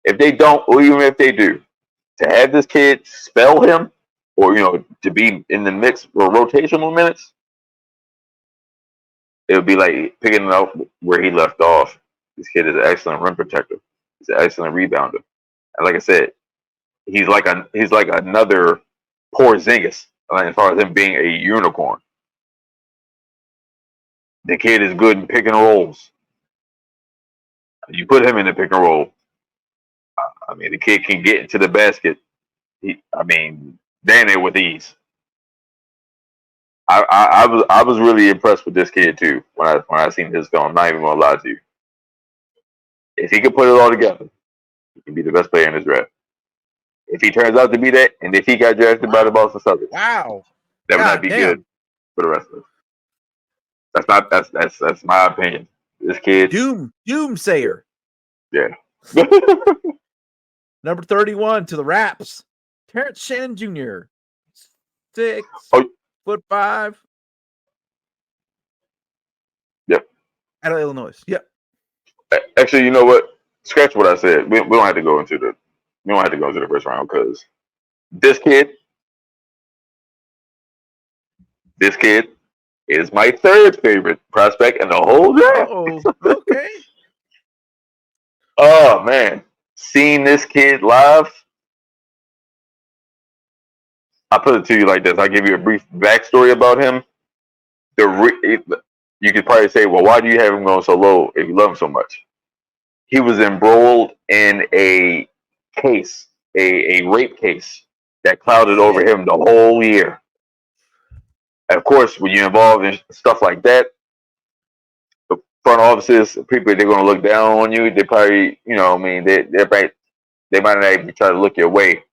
If they don't, or even if they do, to have this kid spell him, or to be in the mix for rotational minutes, it would be like picking up where he left off. This kid is an excellent rim protector. He's an excellent rebounder, and like I said, he's like another Porzingis as far as him being a unicorn. The kid is good in pick and rolls. You put him in the pick and roll. I mean, the kid can get into the basket. Damn it with ease. I was really impressed with this kid too when I seen his film. I'm not even gonna lie to you. If he can put it all together, he can be the best player in this draft. If he turns out to be that, and if he got drafted by the Boston Celtics, that would not be good for the rest of us. That's my opinion. This kid, doomsayer. Yeah. Number 31 to the Raps, Terrence Shannon Jr. 6'5". Yep. Out of Illinois. Yep. Actually, you know what? Scratch what I said. We don't have to go into the first round because this kid is my third favorite prospect in the whole draft. Oh, okay. Oh man, seeing this kid live, I'll put it to you like this. I'll give you a brief backstory about him. You could probably say, well, why do you have him going so low if you love him so much? He was embroiled in a case, a rape case that clouded over him the whole year. And of course, when you're involved in stuff like that, the front offices, people, they're going to look down on you. They probably, they might not even try to look your way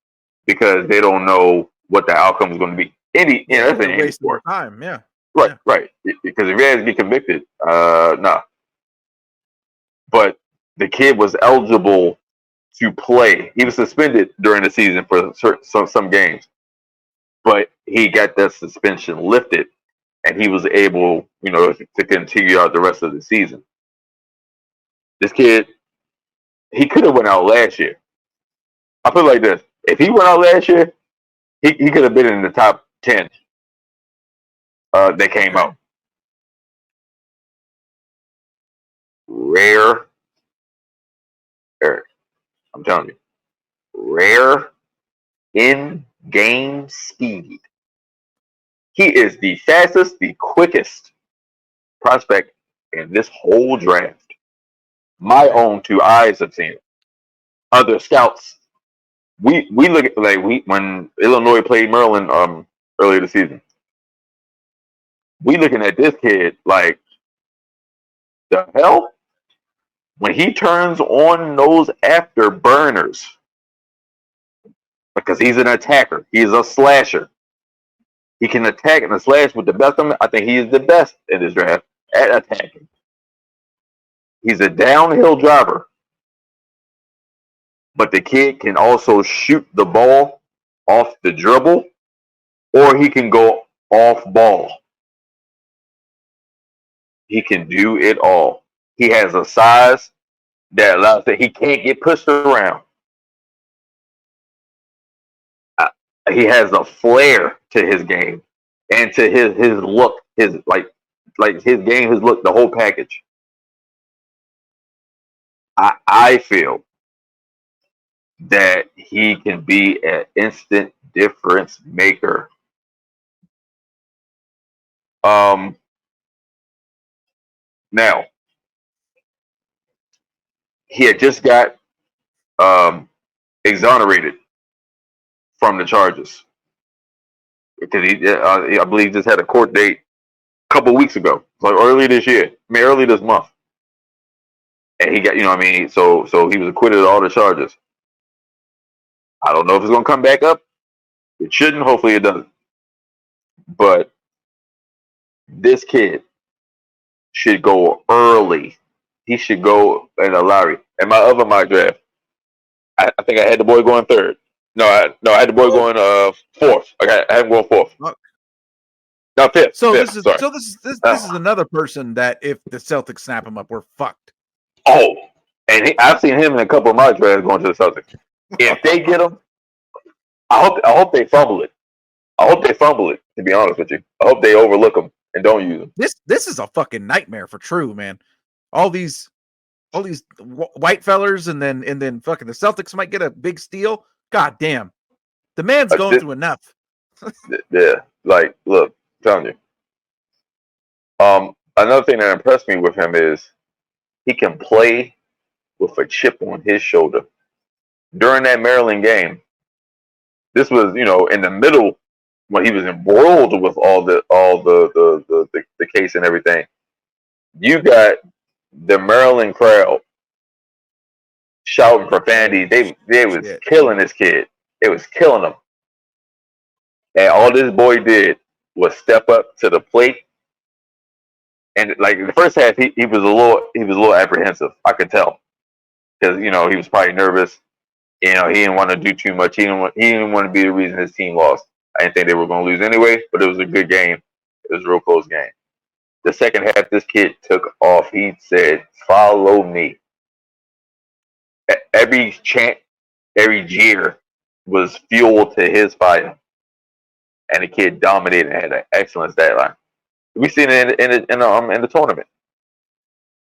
because they don't know what the outcome is going to be. That's an waste of time. Yeah. Right. Because if you guys get convicted, no. But the kid was eligible to play. He was suspended during the season for some games, but he got that suspension lifted, and he was able, to continue out the rest of the season. This kid, he could have went out last year. I'll put it like this: if he went out last year, he could have been in the top 10 that came out. Rare, Eric, I'm telling you, rare in-game speed. He is the fastest, the quickest prospect in this whole draft. My own two eyes have seen it. Other scouts, we look at when Illinois played Maryland earlier this season. We looking at this kid like, the hell? When he turns on those afterburners, because he's an attacker, he's a slasher. He can attack and slash with the best of them. I think he is the best in this draft at attacking. He's a downhill driver, but the kid can also shoot the ball off the dribble, or he can go off ball. He can do it all. He has a size that allows that he can't get pushed around. He has a flair to his game and to his look, his his game, his look, the whole package. I feel that he can be an instant difference maker. Now, he had just got exonerated from the charges because I believe he just had a court date a couple weeks ago, like early this month, and he got, so he was acquitted of all the charges. I don't know if it's going to come back up. It shouldn't. Hopefully it doesn't. But this kid should go early. He should go in a lottery. And my other mock draft, I think I had the boy going third. No, I had the boy going fourth. Okay, I had him going fourth. No, fifth. So fifth. This is another person that if the Celtics snap him up, we're fucked. Oh, and I've seen him in a couple of mock drafts going to the Celtics. If they get him, I hope they fumble it. I hope they fumble it. To be honest with you, I hope they overlook him and don't use him. This is a fucking nightmare for True, man. All these white fellers, and then fucking the Celtics might get a big steal. God damn, the man's going through enough. Yeah, like look, I'm telling you. Another thing that impressed me with him is he can play with a chip on his shoulder. During that Maryland game, this was in the middle when he was embroiled with all the case and everything. You got the Maryland crowd shouting profanity. They was killing this kid. It was killing him. And all this boy did was step up to the plate. And like in the first half, he was a little apprehensive. I could tell because he was probably nervous. He didn't want to do too much. He didn't want to be the reason his team lost. I didn't think they were going to lose anyway, but it was a good game. It was a real close game. The second half, this kid took off. He said, "Follow me." Every chant, every jeer was fuel to his fire, and the kid dominated and had an excellent stat line. We seen it in the tournament,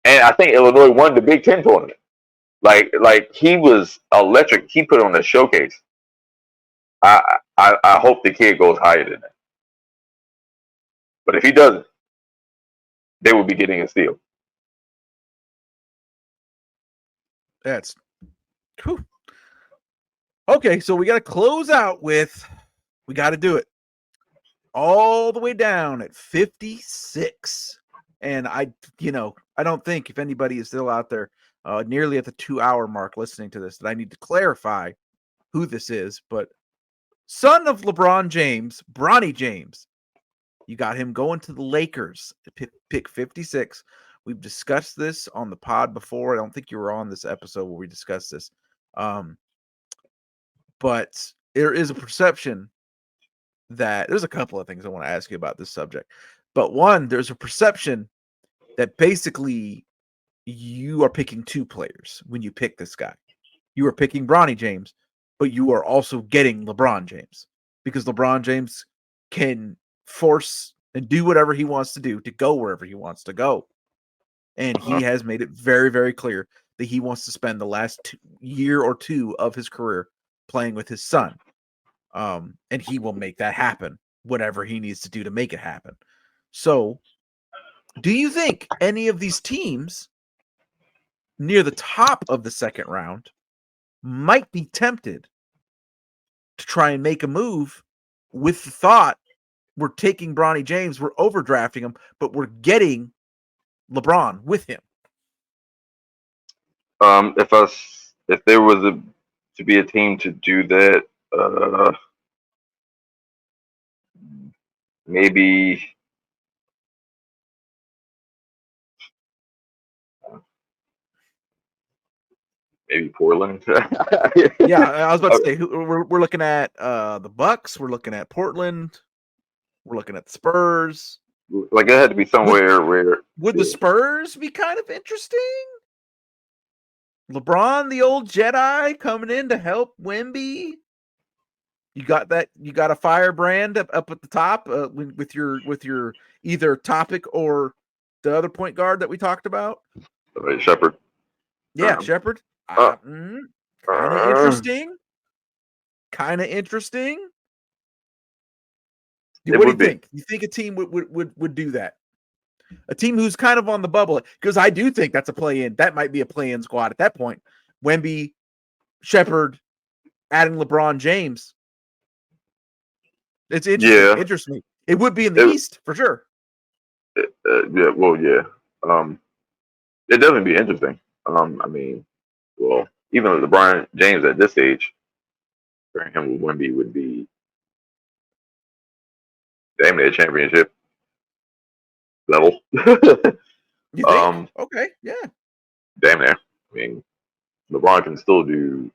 and I think Illinois won the Big Ten tournament. Like he was electric. He put on a showcase. I hope the kid goes higher than that. But if he doesn't, they will be getting a steal. That's whew. Okay. So we got to close out with we got to do it all the way down at 56. And I don't think if anybody is still out there nearly at the 2-hour mark listening to this that I need to clarify who this is, but son of LeBron James, Bronny James. You got him going to the Lakers to pick 56. We've discussed this on the pod before. I don't think you were on this episode where we discussed this. But there is a perception that there's a couple of things I want to ask you about this subject. But one, there's a perception that basically you are picking two players when you pick this guy. You are picking Bronny James, but you are also getting LeBron James because LeBron James can force and do whatever he wants to do to go wherever he wants to go. And he has made it very, very clear that he wants to spend the last year or two of his career playing with his son. And he will make that happen, whatever he needs to do to make it happen. So do you think any of these teams near the top of the second round might be tempted to try and make a move with the thought we're taking Bronny James, we're overdrafting him, but we're getting LeBron with him? If there was to be a team to do that, maybe Portland. Yeah, I was about to say we're looking at the Bucks, we're looking at Portland, we're looking at the Spurs. Like it had to be somewhere where would the Spurs be kind of interesting? LeBron, the old Jedi, coming in to help Wemby. You got a firebrand up at the top with your either Topic or the other point guard that we talked about. Shepherd. Yeah, Shepherd. Kind of interesting. Kind of interesting. What do you think? You think a team would do that? A team who's kind of on the bubble, because I do think that's a play-in. That might be a play-in squad at that point. Wemby, Shepherd, adding LeBron James. It's interesting. Yeah. Interesting. It would be in the East for sure. Yeah. Well, yeah. It doesn't be interesting. I mean, well, even LeBron James at this age, for him with Wemby would be damn near championship level. You think? Okay, yeah. Damn near. I mean, LeBron can still do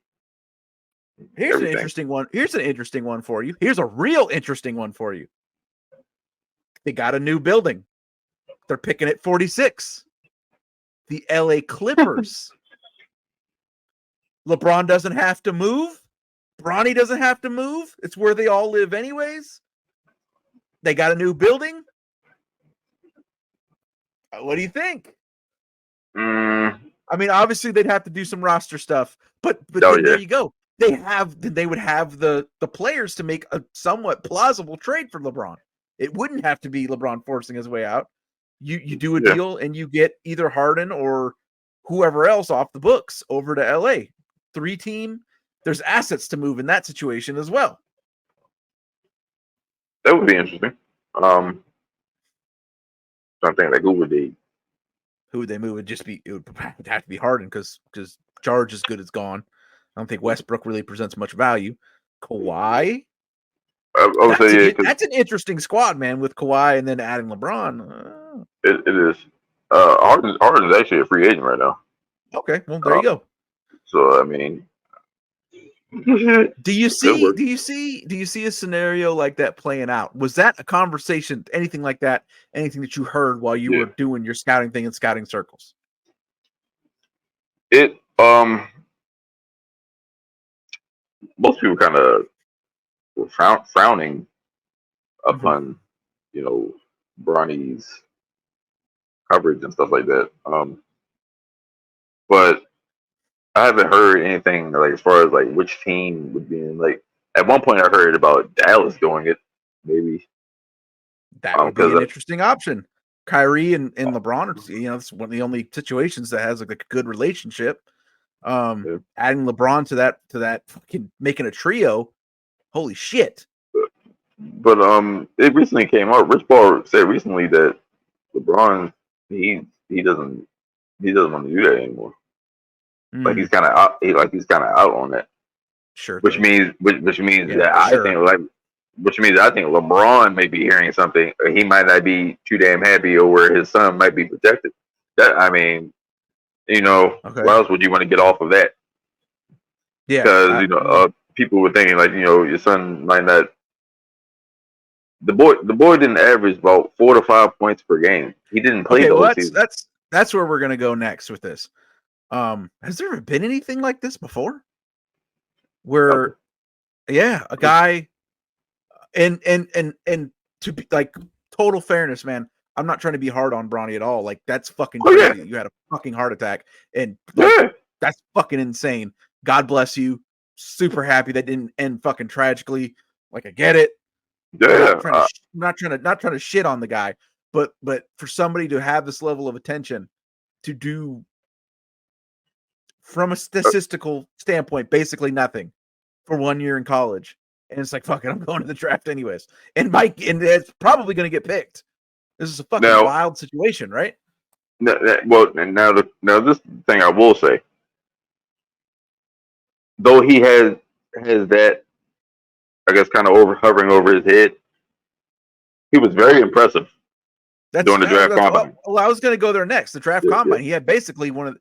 Here's an everything. interesting one. Here's an interesting one for you. Here's a real interesting one for you. They got a new building. They're picking at 46. The LA Clippers. LeBron doesn't have to move. Bronny doesn't have to move. It's where they all live anyways. They got a new building. What do you think? I mean, obviously they'd have to do some roster stuff, but there you go. They would have the players to make a somewhat plausible trade for LeBron. It wouldn't have to be LeBron forcing his way out. You do a deal and you get either Harden or whoever else off the books over to LA. 3-team. There's assets to move in that situation as well. That would be interesting. I think like who would they move? It would have to be Harden because George is good as gone. I don't think Westbrook really presents much value. Kawhi. That's an interesting squad, man, with Kawhi and then adding LeBron. It is. Harden's actually a free agent right now. Okay, well there you go. So I mean, do you see a scenario like that playing out? Was that a conversation, anything like that, anything that you heard while you were doing your scouting thing in scouting circles? It most people kind of were frowning upon Bronny's coverage and stuff like that. But I haven't heard anything like as far as like which team would be in. Like at one point, I heard about Dallas doing it. Maybe that would be an interesting option. Kyrie and LeBron are, it's one of the only situations that has like a good relationship. Adding LeBron to that fucking making a trio, holy shit. But it recently came out. Rich Paul said recently that LeBron he doesn't want to do that anymore. Like he's kind of out. He's kind of out on that. Sure. Which means that I think LeBron may be hearing something. Or he might not be too damn happy, or where his son might be protected. What else would you want to get off of that? Yeah, because people were thinking like your son might not. The boy didn't average about 4 to 5 points per game. He didn't play the whole season. That's where we're gonna go next with this. Has there ever been anything like this before? Where, a guy, and to be like total fairness, man, I'm not trying to be hard on Bronny at all. Like that's fucking crazy. Yeah. You had a fucking heart attack, and that's fucking insane. God bless you. Super happy that didn't end fucking tragically. Like I get it. Yeah, I'm not trying to shit on the guy, but for somebody to have this level of attention to do from a statistical standpoint, basically nothing for 1 year in college. And it's like, fuck it, I'm going to the draft anyways. And it's probably going to get picked. This is a fucking wild situation, right? Now this thing I will say, though he has that, I guess, kind of hovering over his head, he was very impressive during the draft combine. Well, I was going to go there next. The draft combine, he had basically one of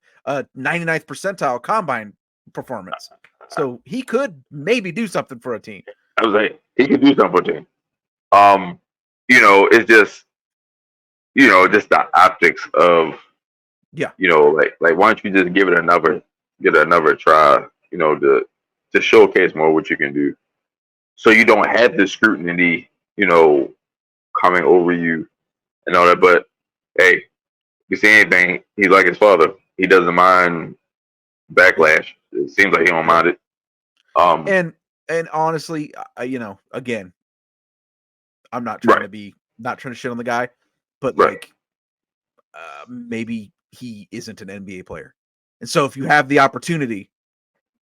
99th percentile combine performance. So he could maybe do something for a team. I was like, he could do something for a team. It's just, just the optics of, like why don't you just give it another try, to showcase more what you can do, so you don't have the scrutiny, coming over you and all that. But hey, you see anything, he's like his father. He doesn't mind backlash. It seems like he don't mind it. And honestly, again, I'm not trying to shit on the guy, but maybe he isn't an NBA player. And so if you have the opportunity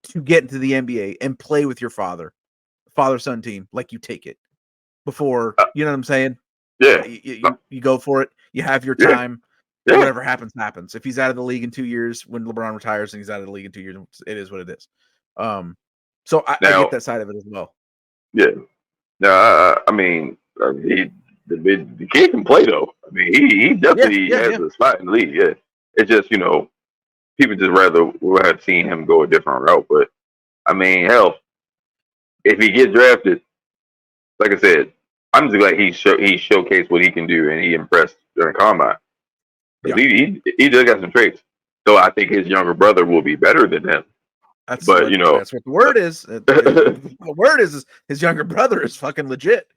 to get into the NBA and play with your father-son team, like you take it before, you know what I'm saying? Yeah. You go for it. You have your time. Yeah. Whatever happens. If he's out of the league in 2 years, when LeBron retires and he's out of the league in 2 years, it is what it is. So I Now, get that side of it as well. yeah. Now, I mean, the kid can play though. I mean, he definitely has a spot in the league. Yeah, it's just people just rather would have seen him go a different route. But I mean, hell, if he gets drafted, like I said, I'm just glad he showcased what he can do and he impressed during combine. Yeah. He just got some traits. So I think his younger brother will be better than him. That's what the word is. The word is his younger brother is fucking legit.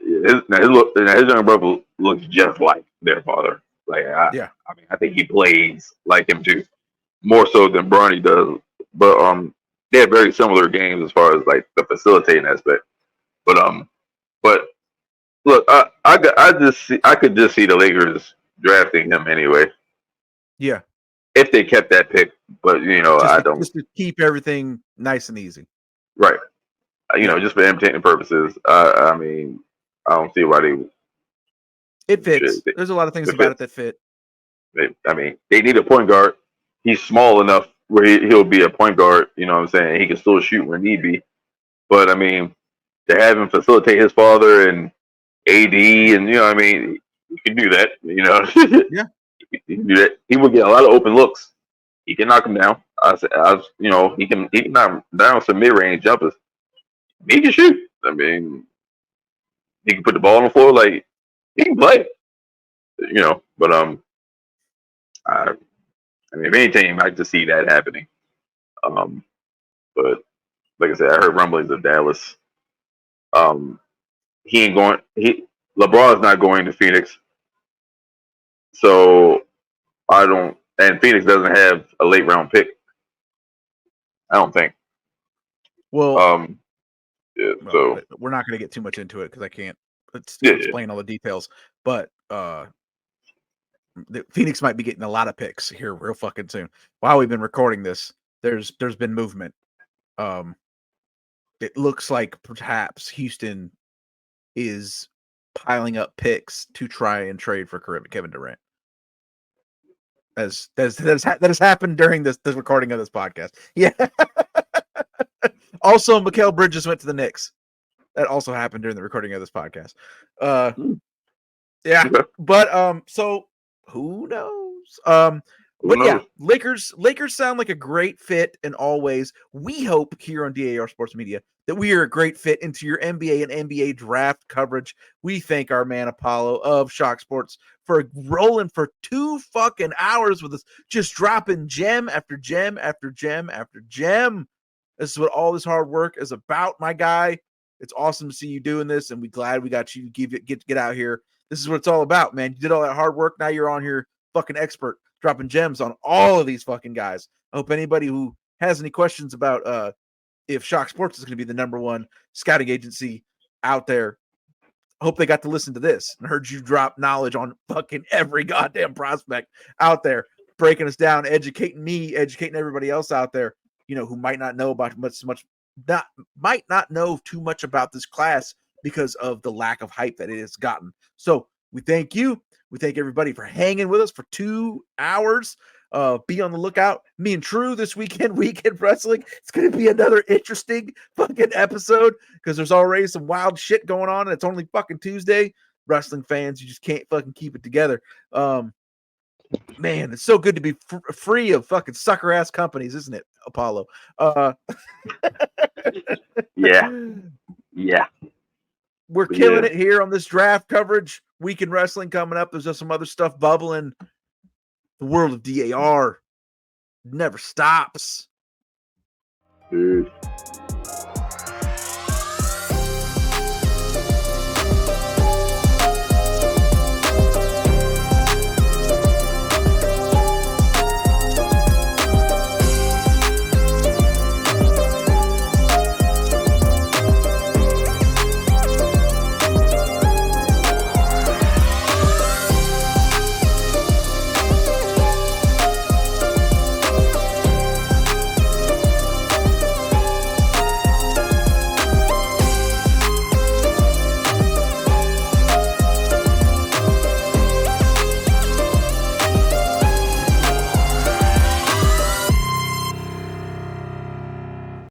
His younger brother looks just like their father. Like I mean, I think he plays like him too, more so than Bronny does. But they have very similar games as far as like the facilitating aspect. But look, I could just see the Lakers drafting him anyway. Yeah. If they kept that pick, but I don't. Just to keep everything nice and easy. Right. Just for entertainment purposes. I mean, I don't see why they. It fits. There's a lot of things about it that fit. I mean, they need a point guard. He's small enough where he'll be a point guard. You know what I'm saying? He can still shoot when need be. But I mean, to have him facilitate his father and AD, and I mean, he can do that. Yeah. He can do that. He will get a lot of open looks. He can knock him down. He can knock down some mid range jumpers. He can shoot. I mean, he can put the ball on the floor. Like he can play. But I mean, if anything, I like to see that happening. But like I said, I heard rumblings of Dallas. He ain't going. LeBron's not going to Phoenix, so I don't. And Phoenix doesn't have a late round pick. I don't think. Well, yeah. So we're not going to get too much into it because I can't explain all the details. But Phoenix might be getting a lot of picks here real fucking soon. While we've been recording this, there's been movement. It looks like perhaps Houston is piling up picks to try and trade for Kevin Durant. That has happened during the recording of this podcast. Yeah. Also, Mikal Bridges went to the Knicks. That also happened during the recording of this podcast. Yeah. But so who knows? Yeah, Lakers sound like a great fit in all ways. We hope here on DAR Sports Media that we are a great fit into your NBA and NBA draft coverage. We thank our man Apollo of Shok Sports for rolling for 2 fucking hours with us, just dropping gem after gem after gem after gem. This is what all this hard work is about, my guy. It's awesome to see you doing this, and we're glad we got you to get out here. This is what it's all about, man. You did all that hard work. Now you're on here, fucking expert, dropping gems on all of these fucking guys. I hope anybody who has any questions about if Shok Sports is going to be the number 1 scouting agency out there, I hope they got to listen to this and heard you drop knowledge on fucking every goddamn prospect out there, breaking us down, educating me, educating everybody else out there, who might not know about might not know too much about this class because of the lack of hype that it has gotten. So we thank you. We thank everybody for hanging with us for 2 hours. Be on the lookout. Me and True this weekend wrestling. It's going to be another interesting fucking episode because there's already some wild shit going on and it's only fucking Tuesday. Wrestling fans, you just can't fucking keep it together. Man, it's so good to be free of fucking sucker ass companies, isn't it, Apollo? Yeah. We're killing it here on this draft coverage. Weekend wrestling coming up. There's just some other stuff bubbling. The world of DAR never stops. Dude.